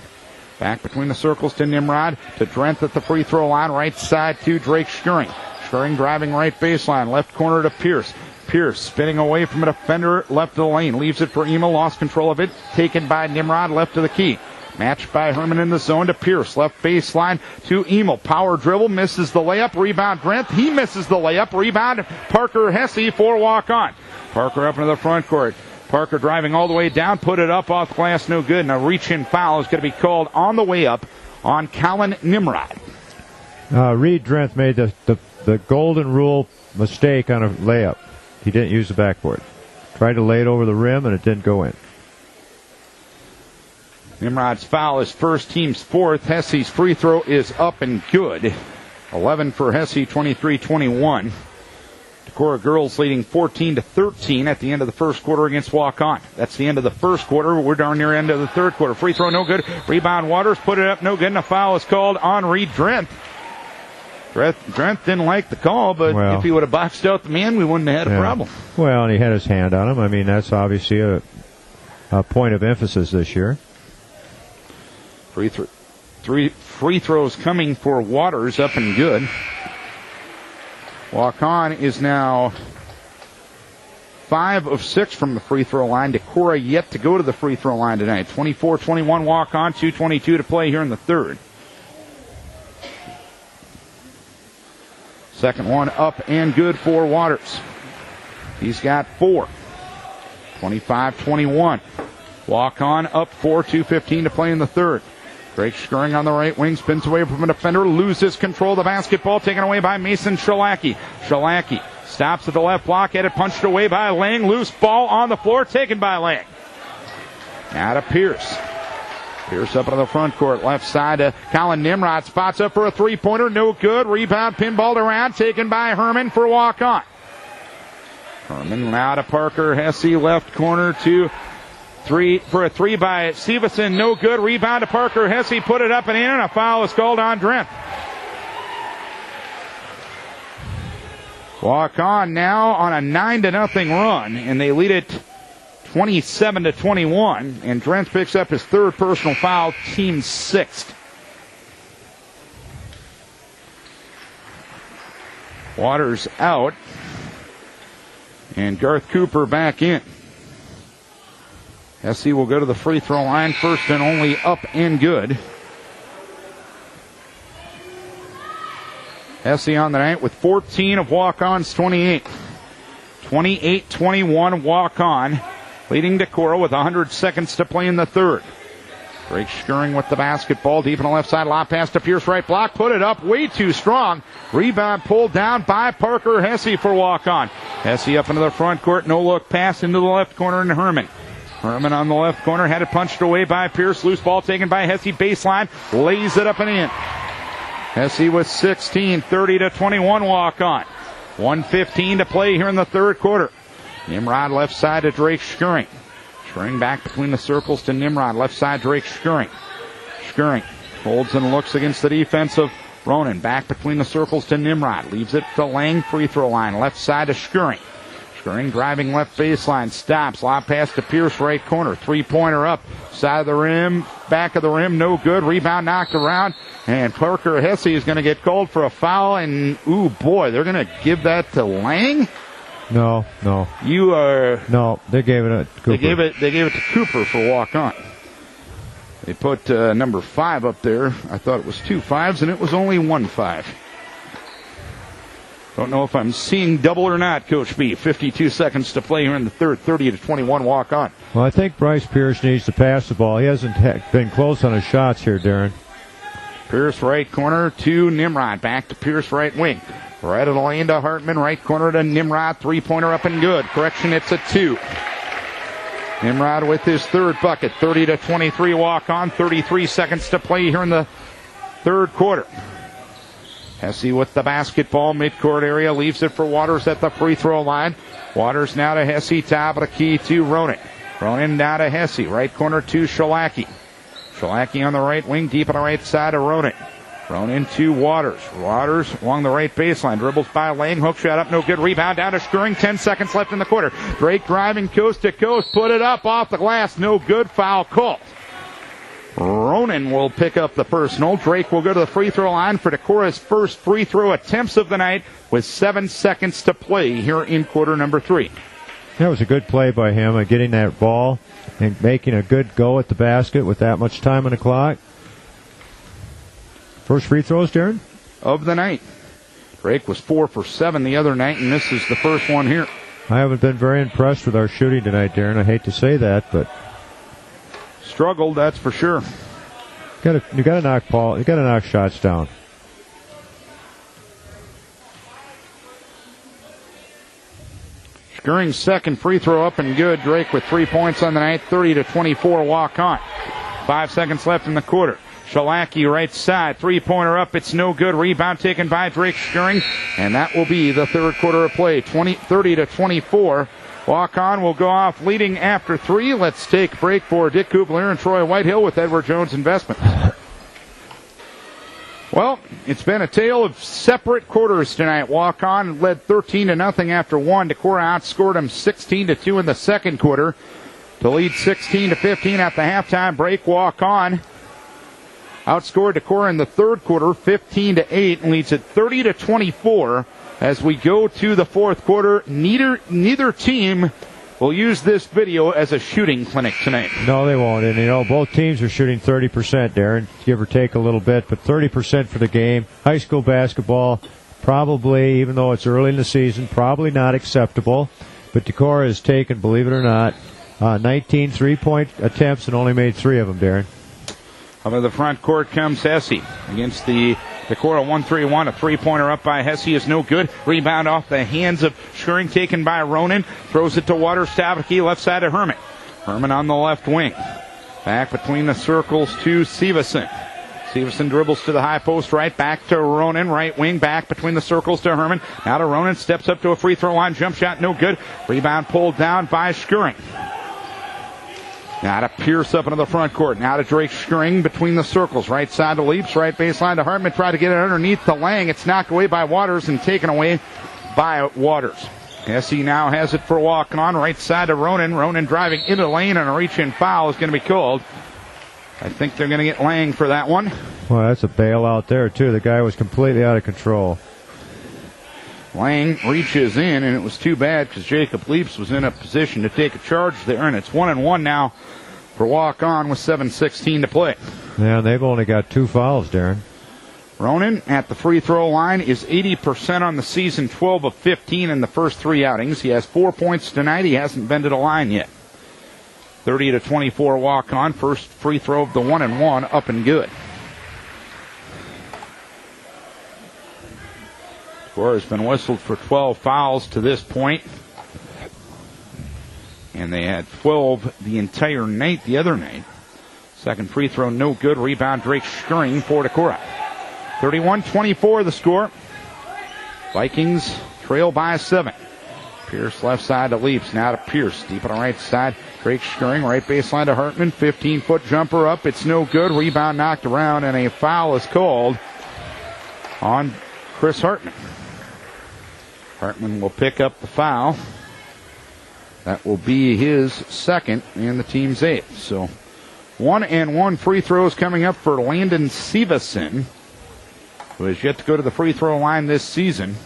Back between the circles to Nimrod. To Drenth at the free throw line. Right side to Drake Schuring. Schuring driving right baseline. Left corner to Pierce. Pierce spinning away from a defender left of the lane. Leaves it for Emil. Lost control of it. Taken by Nimrod left of the key. Matched by Herman in the zone to Pierce. Left baseline to Emil. Power dribble. Misses the layup. Rebound Drenth. He misses the layup. Rebound Parker Hesse for Waukon. Parker up into the front court. Parker driving all the way down. Put it up off glass. No good. And a reach-in foul is going to be called on the way up on Colin Nimrod. Reed Drenth made the golden rule mistake on a layup. He didn't use the backboard. Tried to lay it over the rim, and it didn't go in. Nimrod's foul is first, team's fourth. Hesse's free throw is up and good. 11 for Hesse, 23-21. Decorah girls leading 14-13 at the end of the first quarter against Waukon. That's the end of the first quarter. We're darn near end of the third quarter. Free throw, no good. Rebound Waters, put it up, no good. And a foul is called on Reed Drenth. Drenth didn't like the call, but if he would have boxed out the man, we wouldn't have had a problem. Well, and he had his hand on him. I mean, that's obviously a point of emphasis this year. Three free throws coming for Waters, up and good. Waukon is now 5 of 6 from the free throw line. Decorah yet to go to the free throw line tonight. 24-21 Waukon, 2:22 to play here in the third. Second one up and good for Waters. He's got 4. 25-21. Waukon up 4, 2:15 to play in the third. Drake Schuring on the right wing, spins away from a defender, loses control of the basketball, taken away by Mason Shalaki. Shalaki stops at the left block, had it punched away by Lang. Loose ball on the floor, taken by Lang. Now to Pierce. Pierce up into the front court, left side to Colin Nimrod. Spots up for a three-pointer, no good. Rebound, pinballed around, taken by Herman for Waukon. Herman now to Parker Hesse, left corner to for a three by Stevenson, no good. Rebound to Parker Hesse, put it up and in, and a foul is called on Drenth. Waukon now on a 9-0 run, and they lead it 27-21, and Drenth picks up his third personal foul, team sixth. Waters out, and Garth Cooper back in. Hesse will go to the free throw line, first and only, up and good. Hesse on the night with 14 of Waukon's 28. 28-21 Waukon, leading Decorah with 100 seconds to play in the third. Drake Schuring with the basketball, deep on the left side, lob pass to Pierce, right block, put it up, way too strong. Rebound pulled down by Parker Hesse for Waukon. Hesse up into the front court, no look pass into the left corner, and Herman. Herman on the left corner, had it punched away by Pierce. Loose ball taken by Hesse, baseline, lays it up and in. Hesse with 16, 30-21 Waukon. 1:15 to play here in the third quarter. Nimrod left side to Drake Schuring. Schuring back between the circles to Nimrod. Left side Drake Schuring. Schuring holds and looks against the defense of Ronan. Back between the circles to Nimrod. Leaves it to Lang, free throw line. Left side to Schuring. Schuring driving left baseline. Stops. Lob pass to Pierce, right corner. Three-pointer up. Side of the rim. Back of the rim. No good. Rebound knocked around. And Parker Hesse is going to get called for a foul. And, ooh, boy, they're going to give that to Lang? No. You are... No, they gave it to Cooper. They gave it to Cooper for Waukon. They put number 5 up there. I thought it was 2 5s, and it was only 1 5. Don't know if I'm seeing double or not, Coach B. 52 seconds to play here in the third, 30-21 Waukon. Well, I think Bryce Pierce needs to pass the ball. He hasn't been close on his shots here, Darren. Pierce right corner to Nimrod. Back to Pierce right wing. Right of the lane to Hartman. Right corner to Nimrod. Three-pointer up and good. Correction, it's a 2. Nimrod with his third bucket. 30-23 Waukon. 33 seconds to play here in the third quarter. Hesse with the basketball, midcourt area, leaves it for Waters at the free throw line. Waters now to Hesse, top of the key to Ronan. Ronan now to Hesse, right corner to Shalaki. Shalaki on the right wing, deep on the right side of Ronan. Ronan to Waters. Waters along the right baseline. Dribbles by Lang. Hook shot up. No good. Rebound down to Skirring. 10 seconds left in the quarter. Drake driving coast to coast. Put it up off the glass. No good. Foul called. Ronan will pick up the personal. Drake will go to the free throw line for Decorah's first free throw attempts of the night with 7 seconds to play here in quarter number 3. That was a good play by him, getting that ball and making a good go at the basket with that much time on the clock. First free throws, Darren? Of the night. Drake was 4 for 7 the other night, and this is the first one here. I haven't been very impressed with our shooting tonight, Darren. I hate to say that, but struggled, that's for sure. You got to knock shots down. Skirring's second free throw up and good. Drake with 3 points on the night, 30-24 walk on. 5 seconds left in the quarter. Shalaki right side, three-pointer up, it's no good. Rebound taken by Drake Skirring, and that will be the third quarter of play. 30-24. Waukon will go off leading after 3. Let's take a break for Dick Kubler and Troy Whitehill with Edward Jones Investments. Well, it's been a tale of separate quarters tonight. Waukon led 13-0 after 1. Decorah outscored them 16-2 in the second quarter to lead 16-15 at the halftime break. Waukon outscored Decorah in the third quarter 15-8 and leads at 30-24 as we go to the fourth quarter. Neither team will use this video as a shooting clinic tonight. No, they won't. And, both teams are shooting 30%, Darren, give or take a little bit, but 30% for the game. High school basketball, probably, even though it's early in the season, probably not acceptable. But Decorah has taken, believe it or not, 19 three-point attempts and only made 3 of them, Darren. Out of the front court comes Hesse against the Decorah 1-3-1. A three-pointer up by Hesse is no good. Rebound off the hands of Skirring, taken by Ronan. Throws it to Waters. Stavicki left side of Herman. Herman on the left wing. Back between the circles to Severson. Severson dribbles to the high post right. Back to Ronan. Right wing. Back between the circles to Herman. Now to Ronan. Steps up to a free throw line. Jump shot no good. Rebound pulled down by Skirring. Now to Pierce up into the front court. Now to Drake Skirring between the circles. Right side to Leaps. Right baseline to Hartman. Try to get it underneath to Lang. It's knocked away by Waters and taken away by Waters. Hesse now has it for Waukon. Right side to Ronan. Ronan driving into the lane, and a reach-in foul is going to be called. I think they're going to get Lang for that one. Well, that's a bailout there, too. The guy was completely out of control. Lang reaches in, and it was too bad because Jacob Leaps was in a position to take a charge there, and it's 1-1 now for Waukon with 7:16 to play. Yeah, they've only got 2 fouls, Darren. Ronan at the free throw line is 80% on the season, 12 of 15 in the first 3 outings. He has 4 points tonight. He hasn't been to the line yet. 30-24 Waukon. First free throw of the 1-1 up and good. Score has been whistled for 12 fouls to this point. And they had 12 the entire night the other night. Second free throw no good. Rebound Drake Skirring for Decorah. 31-24 the score. Vikings trail by 7. Pierce left side to Leaps. Now to Pierce. Deep on the right side. Drake Skirring right baseline to Hartman. 15-foot jumper up. It's no good. Rebound knocked around, and a foul is called on Chris Hartman. Hartman will pick up the foul. That will be his second and the team's 8th. So 1-1 free throws coming up for Landon Severson, who has yet to go to the free throw line this season.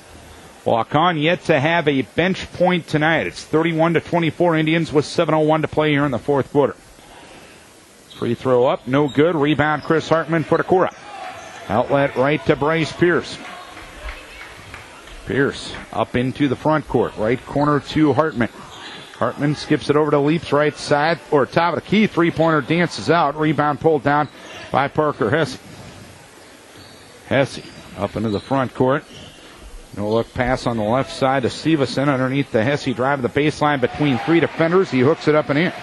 Waukon yet to have a bench point tonight. It's 31-24 Indians with 7:01 to play here in the fourth quarter. Free throw up, no good. Rebound Chris Hartman for Decorah. Outlet right to Bryce Pierce. Pierce up into the front court. Right corner to Hartman. Hartman skips it over to Leaps right side, or top of the key. Three-pointer dances out. Rebound pulled down by Parker Hesse. Hesse up into the front court. No look pass on the left side to Severson underneath the Hesse drive the baseline between 3 defenders. He hooks it up and in.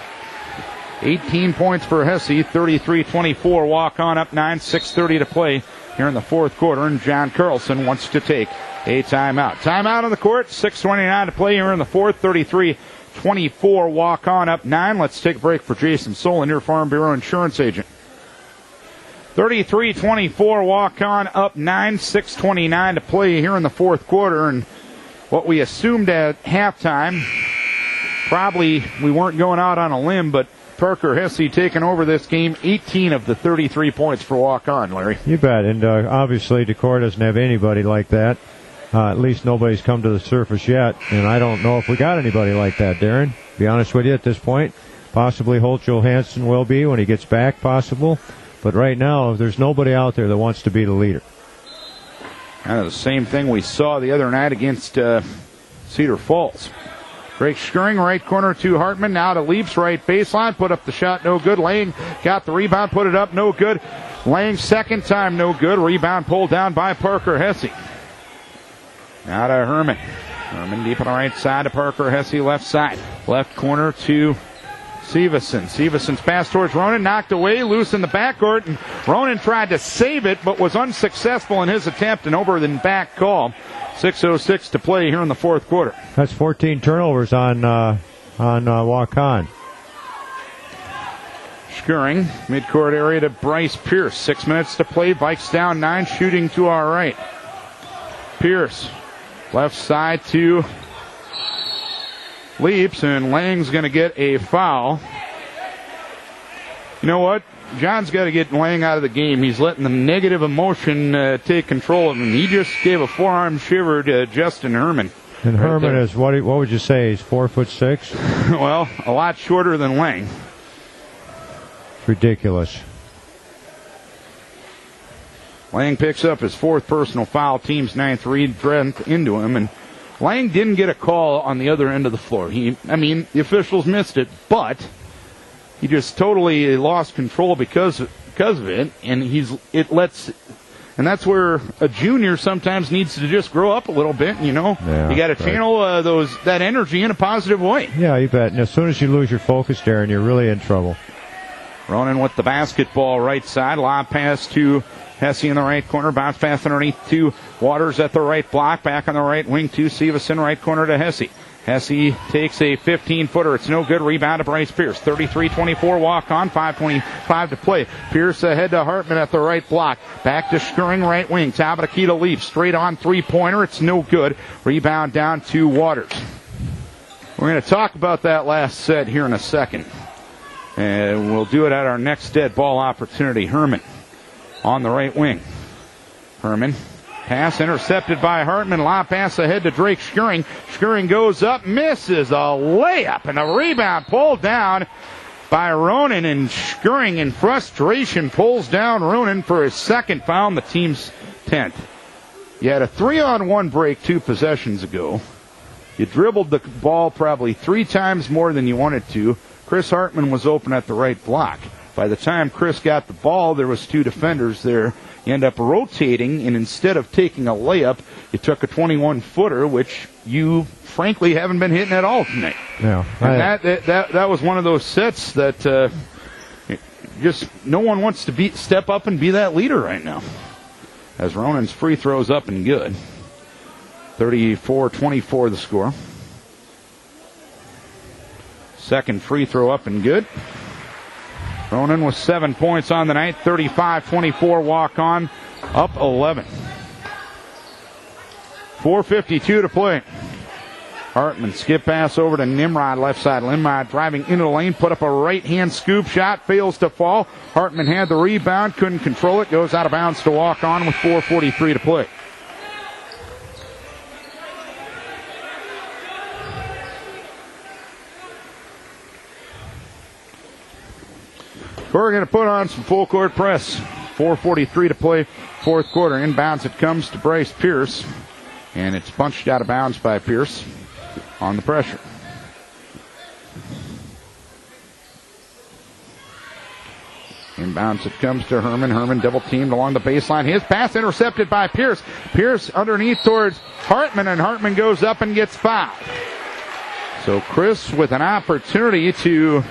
18 points for Hesse. 33-24. Waukon up 9. 6:30 to play here in the fourth quarter. And John Carlson wants to take a timeout. Timeout on the court. 6:29 to play here in the fourth. 33-24. Waukon up 9. Let's take a break for Jason Solon, your Farm Bureau insurance agent. 33-24, Waukon up 9, 6:29 to play here in the fourth quarter. And what we assumed at halftime, probably we weren't going out on a limb, but Parker Hesse taking over this game, 18 of the 33 points for Waukon, Larry. You bet, and obviously Decorah doesn't have anybody like that. At least nobody's come to the surface yet, and I don't know if we got anybody like that, Darren. To be honest with you at this point, possibly Holt Johansson will be when he gets back, possible. But right now, there's nobody out there that wants to be the leader. Kind of the same thing we saw the other night against Cedar Falls. Drake Schering, right corner to Hartman. Now to Leaps, right baseline. Put up the shot, no good. Lang got the rebound, put it up, no good. Lang second time, no good. Rebound pulled down by Parker Hesse. Now to Herman. Herman deep on the right side to Parker Hesse, left side. Left corner to Severson. Seveson's pass towards Ronan, knocked away, loose in the backcourt, and Ronan tried to save it, but was unsuccessful in his attempt, and over the back call. 6:06 to play here in the fourth quarter. That's 14 turnovers on Waukon. Schering, midcourt area to Bryce Pierce. 6 minutes to play. Vikes down 9, shooting to our right. Pierce, left side to Leaps, and Lang's going to get a foul. You know what? John's got to get Lang out of the game. He's letting the negative emotion take control of him. He just gave a forearm shiver to Justin Herman. And right Herman is, what would you say, he's 4'6"? Well, a lot shorter than Lang. It's ridiculous. Lang picks up his fourth personal foul, team's ninth strength into him, and Lang didn't get a call on the other end of the floor. The officials missed it, but he just totally lost control because of it, and that's where a junior sometimes needs to just grow up a little bit. Yeah, you got to channel that energy in a positive way. Yeah, you bet. And as soon as you lose your focus, Darren, you're really in trouble. Ronan with the basketball, right side, lob pass to Hesse in the right corner, bounce pass underneath to Waters at the right block, back on the right wing to Severson, right corner to Hesse. Hesse takes a 15-footer. It's no good. Rebound to Bryce Pierce. 33-24 Waukon. 5:25 to play. Pierce ahead to Hartman at the right block. Back to Schering, right wing. Top of the key to Leaf. Straight on three-pointer. It's no good. Rebound down to Waters. We're going to talk about that last set here in a second. And we'll do it at our next dead ball opportunity. Herman on the right wing. Herman. Pass intercepted by Hartman. Lob pass ahead to Drake Schering. Schering goes up, misses a layup, and a rebound pulled down by Ronan. And Schering, in frustration, pulls down Ronan for his second foul, the team's 10th. You had a 3-on-1 break 2 possessions ago. You dribbled the ball probably 3 times more than you wanted to. Chris Hartman was open at the right block. By the time Chris got the ball, there was 2 defenders there. You end up rotating, and instead of taking a layup, you took a 21-footer, which you, frankly, haven't been hitting at all tonight. Yeah, and that was one of those sets that just no one wants to step up and be that leader right now. As Ronan's free throw's up and good. 34-24 the score. Second free throw up and good. Ronan with 7 points on the night. 35-24 Waukon, up 11. 4:52 to play. Hartman skip pass over to Nimrod, left side. Nimrod driving into the lane, put up a right-hand scoop shot, fails to fall. Hartman had the rebound, couldn't control it, goes out of bounds to Waukon with 4:43 to play. We're going to put on some full court press. 4:43 to play, fourth quarter. Inbounds it comes to Bryce Pierce. And it's punched out of bounds by Pierce on the pressure. Inbounds it comes to Herman. Herman double teamed along the baseline. His pass intercepted by Pierce. Pierce underneath towards Hartman, and Hartman goes up and gets fouled. So Chris with an opportunity to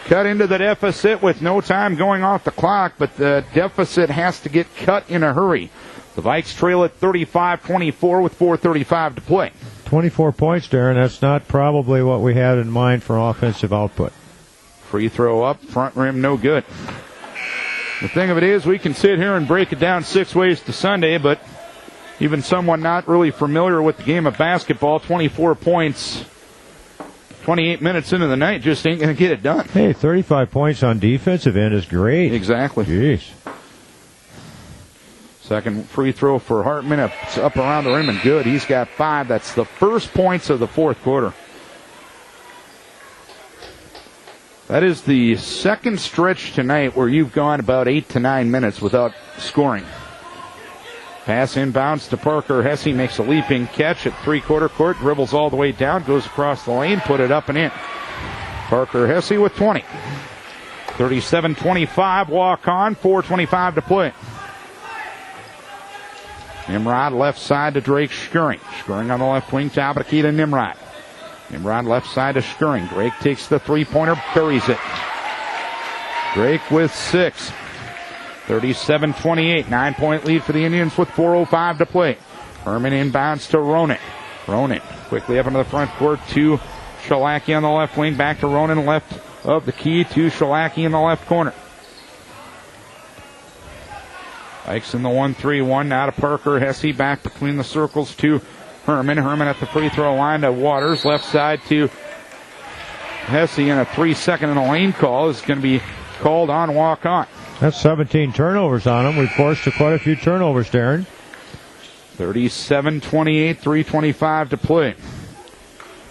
cut into the deficit with no time going off the clock, but the deficit has to get cut in a hurry. The Vikes trail at 35-24 with 4:35 to play. 24 points, Darren. That's not probably what we had in mind for offensive output. Free throw up, front rim, no good. The thing of it is, we can sit here and break it down 6 ways to Sunday, but even someone not really familiar with the game of basketball, 24 points, 28 minutes into the night, just ain't going to get it done. Hey, 35 points on defensive end is great. Exactly. Jeez. Second free throw for Hartman. It's up around the rim and good. He's got 5. That's the first points of the fourth quarter. That is the second stretch tonight where you've gone about 8 to 9 minutes without scoring. Pass inbounds to Parker. Hesse makes a leaping catch at three-quarter court. Dribbles all the way down. Goes across the lane. Put it up and in. Parker Hesse with 20. 37-25. Waukon. 4:25 to play. Nimrod left side to Drake Schuring. Schuring on the left wing. Top of the key to Nimrod. Nimrod left side to Schuring. Drake takes the three-pointer. Buries it. Drake with 6. 37-28. 9-point lead for the Indians with 4:05 to play. Herman inbounds to Ronan. Ronan quickly up into the front court to Shalaki on the left wing. Back to Ronan left of the key to Shalaki in the left corner. Ikes in the 1-3-1. Now to Parker Hesse. Back between the circles to Herman. Herman at the free throw line to Waters. Left side to Hesse. And a 3-second in the lane call is going to be called on Waukon. That's 17 turnovers on him. We've forced quite a few turnovers, Darren. 37-28. 3:25 to play.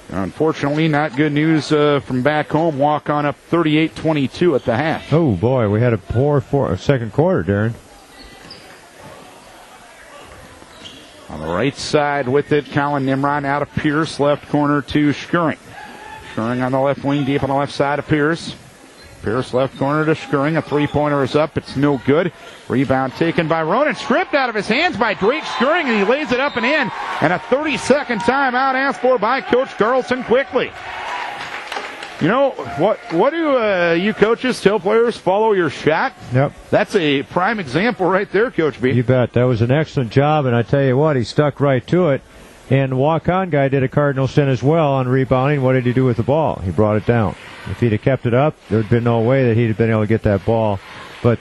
Unfortunately, not good news from back home. Waukon up 38-22 at the half. Oh, boy. We had a poor second quarter, Darren. On the right side with it, Colin Nimrod out of Pierce. Left corner to Schuring. Schuring on the left wing, deep on the left side of Pierce. Pierce left corner to Schuring. A three-pointer is up. It's no good. Rebound taken by Ronan. Stripped out of his hands by Drake Schuring, and he lays it up and in. And a 30-second timeout asked for by Coach Carlson quickly. You know, what do you coaches tell players? Follow your shot? Yep. That's a prime example right there, Coach B. You bet. That was an excellent job, and I tell you what, he stuck right to it. And the Waukon guy did a cardinal sin as well on rebounding. What did he do with the ball? He brought it down. If he'd have kept it up, there'd been no way that he'd have been able to get that ball. But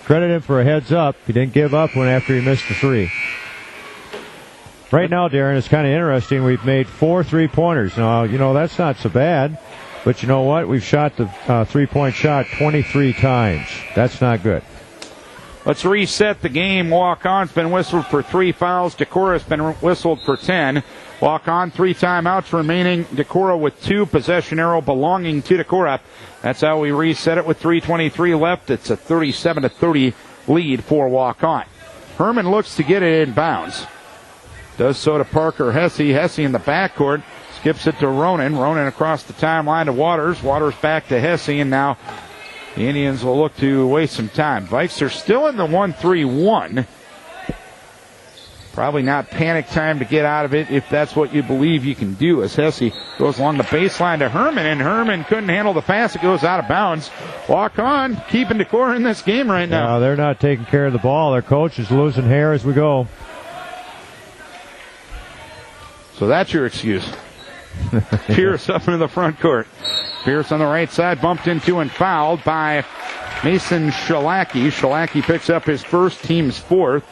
credit him for a heads up. He didn't give up after he missed the three. Right now, Darren, it's kind of interesting. We've made 4 3-pointers. Now, you know, that's not so bad. But you know what? We've shot the three-point shot 23 times. That's not good. Let's reset the game. Waukon's been whistled for 3 fouls. Decorah's been whistled for 10. Waukon 3 timeouts remaining. Decorah with 2. Possession arrow belonging to Decorah. That's how we reset it with 3:23 left. It's a 37-30 lead for Waukon. Herman looks to get it in bounds. Does so to Parker Hesse. Hesse in the backcourt. Skips it to Ronan. Ronan across the timeline to Waters. Waters back to Hesse, and now the Indians will look to waste some time. Vikes are still in the 1-3-1. Probably not panic time to get out of it if that's what you believe you can do, as Hesse goes along the baseline to Herman, and Herman couldn't handle the pass. It goes out of bounds. Waukon keeping Decorah in this game right now. No, they're not taking care of the ball. Their coach is losing hair as we go. So that's your excuse. Pierce up into the front court. Pierce on the right side, bumped into and fouled by Mason Shalaki. Shalaki picks up his first, team's 4th.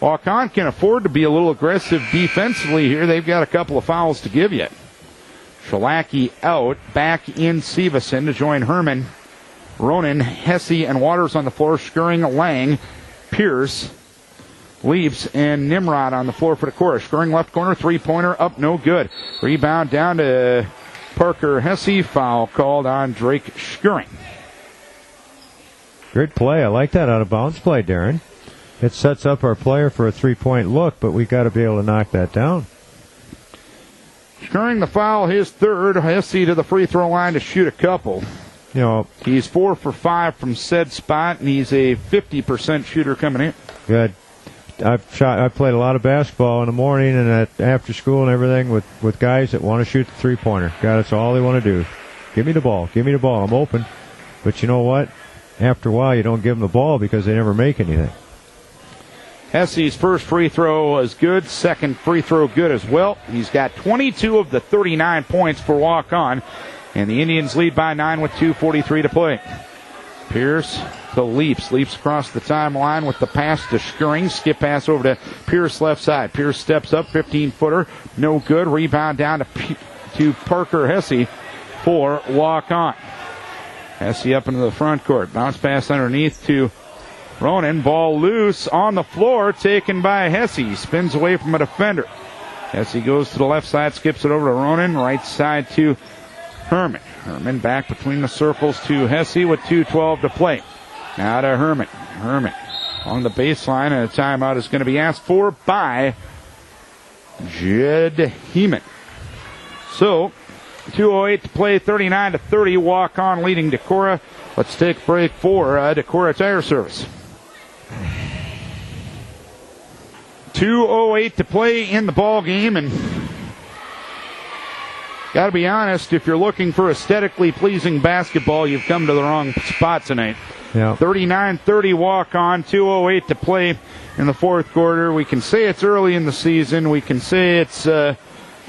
Waukon can afford to be a little aggressive defensively here. They've got a couple of fouls to give you. Shalaki out, back in Severson to join Herman, Ronan, Hesse, and Waters on the floor. Schuring, Lang, Pierce, Leaps, and Nimrod on the floor for Decorah. Schuring left corner, three-pointer up, no good. Rebound down to Parker Hesse. Foul called on Drake Schuring. Good play. I like that out of bounds play, Darren. It sets up our player for a three-point look, but we got to be able to knock that down. Schuring the foul, his 3rd. Hesse to the free throw line to shoot a couple. You know, he's 4 for 5 from said spot, and he's a 50% shooter coming in. Good. I've played a lot of basketball in the morning and after school and everything with guys that want to shoot the three-pointer. God, that's all they want to do. Give me the ball. Give me the ball. I'm open. But you know what? After a while, you don't give them the ball because they never make anything. Hesse's first free throw is good. Second free throw good as well. He's got 22 of the 39 points for Waukon. And the Indians lead by 9 with 2:43 to play. Pierce to Leaps. Leaps across the timeline with the pass to Schering. Skip pass over to Pierce left side. Pierce steps up, 15-footer. No good. Rebound down to Parker Hesse for Waukon. Hesse up into the front court. Bounce pass underneath to Ronan. Ball loose on the floor, taken by Hesse. He spins away from a defender. Hesse goes to the left side, skips it over to Ronan. Right side to Herman. Herman back between the circles to Hesse with 2:12 to play. Now to Herman. Herman on the baseline, and a timeout is going to be asked for by Jed Heeman. So, 2:08 to play, 39-30. Waukon leading Decorah. Let's take a break for Decorah Tire Service. 2:08 to play in the ball game, and got to be honest, if you're looking for aesthetically pleasing basketball, you've come to the wrong spot tonight. Yeah. 39-30 Waukon, 2:08 to play in the fourth quarter. We can say it's early in the season. We can say it's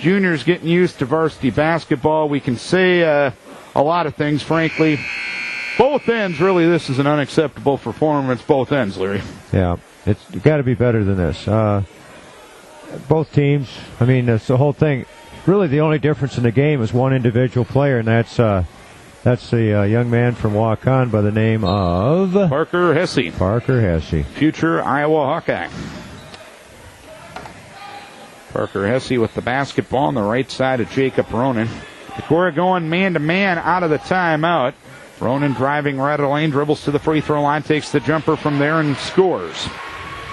juniors getting used to varsity basketball. We can say a lot of things, frankly. Both ends, really, this is an unacceptable performance, both ends, Larry. Yeah, it's got to be better than this. Both teams, I mean, that's the whole thing. Really, the only difference in the game is one individual player, and that's the young man from Waukon by the name of Parker Hesse. Parker Hesse. Future Iowa Hawkeye. Parker Hesse with the basketball on the right side of Jacob Ronan. Decorah going man-to-man out of the timeout. Ronan driving right of the lane, dribbles to the free throw line, takes the jumper from there and scores.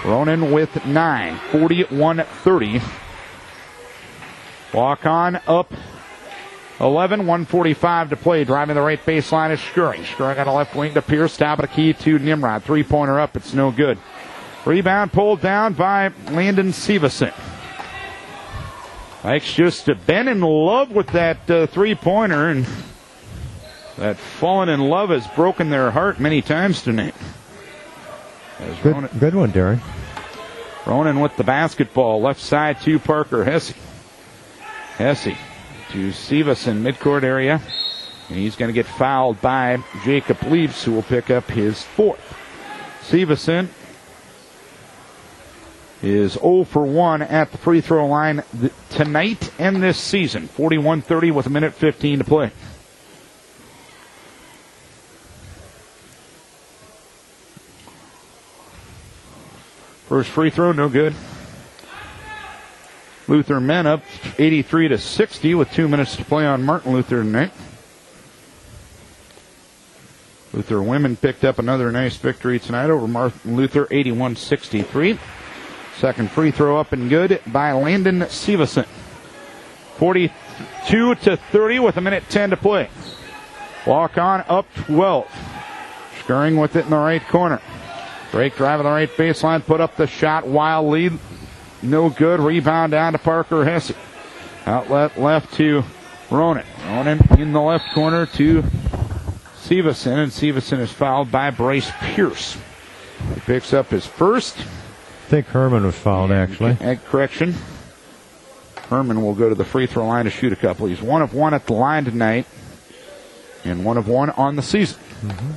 Ronan with 9, 41-30. Waukon up 11, 1:45 to play. Driving the right baseline is Schering. Schering on the left wing to Pierce. Top of the key to Nimrod. Three-pointer up. It's no good. Rebound pulled down by Landon Severson. Mike's just been in love with that three-pointer, and that fallen in love has broken their heart many times tonight. Good one, Darren. Ronan with the basketball. Left side to Parker Hesse. Hesse to Severson, midcourt area. And he's going to get fouled by Jacob Leaps, who will pick up his fourth. Severson is 0 for 1 at the free throw line tonight and this season. 41-30 with 1:15 to play. First free throw, no good. Luther men up 83-60 with 2 minutes to play on Martin Luther tonight. Luther women picked up another nice victory tonight over Martin Luther, 81-63. Second free throw up and good by Landon Severson. 42-30 with 1:10 to play. Waukon up 12. Schering with it in the right corner. Drake driving the right baseline, put up the shot, wild lead. No good. Rebound down to Parker Hesse. Outlet left to Ronan. Ronan in the left corner to Severson, and Severson is fouled by Bryce Pierce. He picks up his first. I think Herman was fouled, actually. Correction. Herman will go to the free throw line to shoot a couple. He's 1 of 1 at the line tonight, and 1 of 1 on the season. Mm-hmm.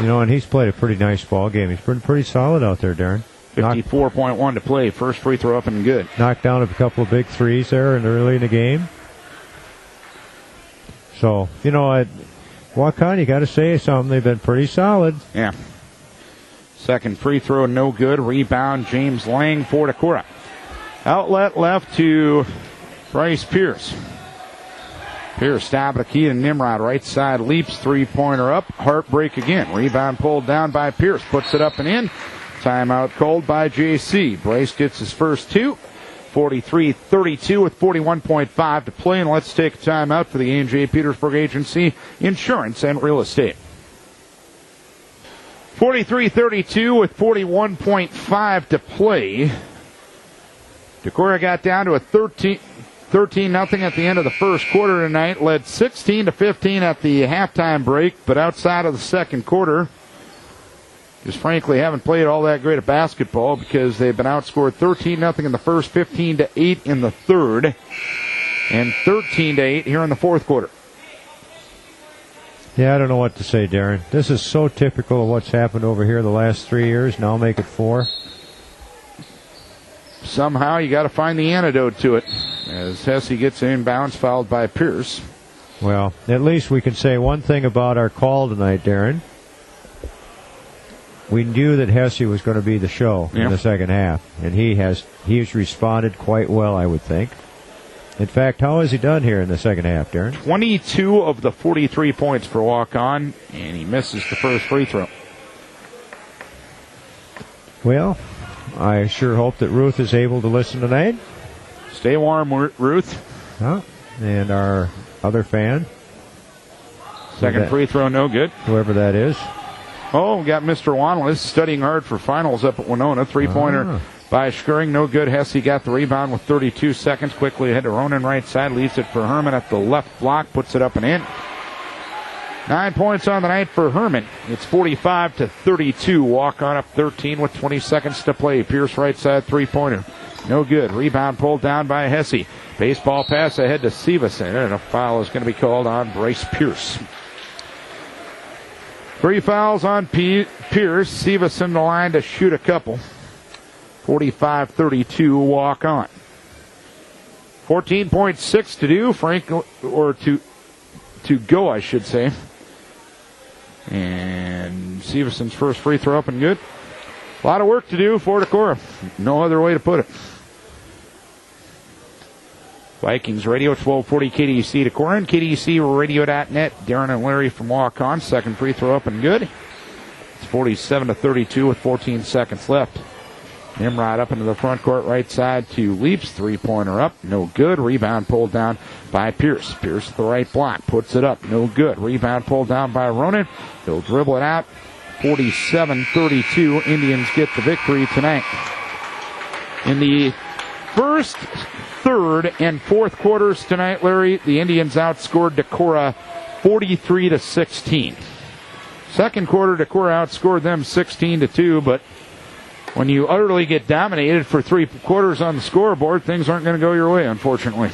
You know, and he's played a pretty nice ball game. He's been pretty solid out there, Darren. 54.1 to play. First free throw up and good. Knocked down a couple of big threes there and early in the game. So, you know, at Waukon, you got to say something. They've been pretty solid. Yeah. Second free throw, no good. Rebound, James Lang for Decorah. Outlet left to Bryce Pierce. Pierce top of the key to Nimrod. Right side Leaps. Three-pointer up. Heartbreak again. Rebound pulled down by Pierce. Puts it up and in. Timeout called by JC. Bryce gets his first two. 43-32 with 41.5 to play. And let's take a timeout for the A&J Petersburg Agency Insurance and Real Estate. 43-32 with 41.5 to play. Decorah got down to a 13-0 at the end of the first quarter tonight. Led 16-15 at the halftime break, but outside of the second quarter, just frankly haven't played all that great of basketball because they've been outscored 13-0 in the first, 15-8 in the third, and 13-8 here in the fourth quarter. Yeah, I don't know what to say, Darren. This is so typical of what's happened over here the last 3 years. Now make it 4. Somehow you got to find the antidote to it. As Hesse gets inbounds, fouled by Pierce. Well, at least we can say one thing about our call tonight, Darren. We knew that Hesse was going to be the show in the second half, and he's responded quite well, I would think. In fact, how has he done here in the second half, Darren? 22 of the 43 points for Waukon, and he misses the first free throw. Well, I sure hope that Ruth is able to listen tonight. Stay warm, Ruth. And our other fan. Second free throw, no good. Whoever that is. Oh, we got Mr. Wanless studying hard for finals up at Winona. Three-pointer by Schering, no good. Hesse got the rebound with 32 seconds. Quickly ahead to Ronan, right side. Leaves it for Herman at the left block. Puts it up and in. 9 points on the night for Herman. It's 45-32. Waukon up 13 with 20 seconds to play. Pierce right side three-pointer. No good. Rebound pulled down by Hesse. Baseball pass ahead to Severson. And a foul is going to be called on Bryce Pierce. 3 fouls on Pierce. Severson the line to shoot a couple. 45-32 Waukon. 14.6 to do. To go, I should say. And Severson's first free throw up and good. A lot of work to do for Decorah. No other way to put it. Vikings Radio, 1240 KDEC Decorah and KDECRadio.net. Darren and Larry from Waukon. Second free throw up and good. It's 47-32 with 14 seconds left. Nimrod up into the front court, right side to Leaps. Three-pointer up, no good. Rebound pulled down by Pierce. Pierce at the right block, puts it up, no good. Rebound pulled down by Ronan. He'll dribble it out. 47-32. Indians get the victory tonight. In the first, third, and fourth quarters tonight, Larry, the Indians outscored Decorah 43-16. Second quarter, Decorah outscored them 16-2, but when you utterly get dominated for 3 quarters on the scoreboard, things aren't going to go your way, unfortunately.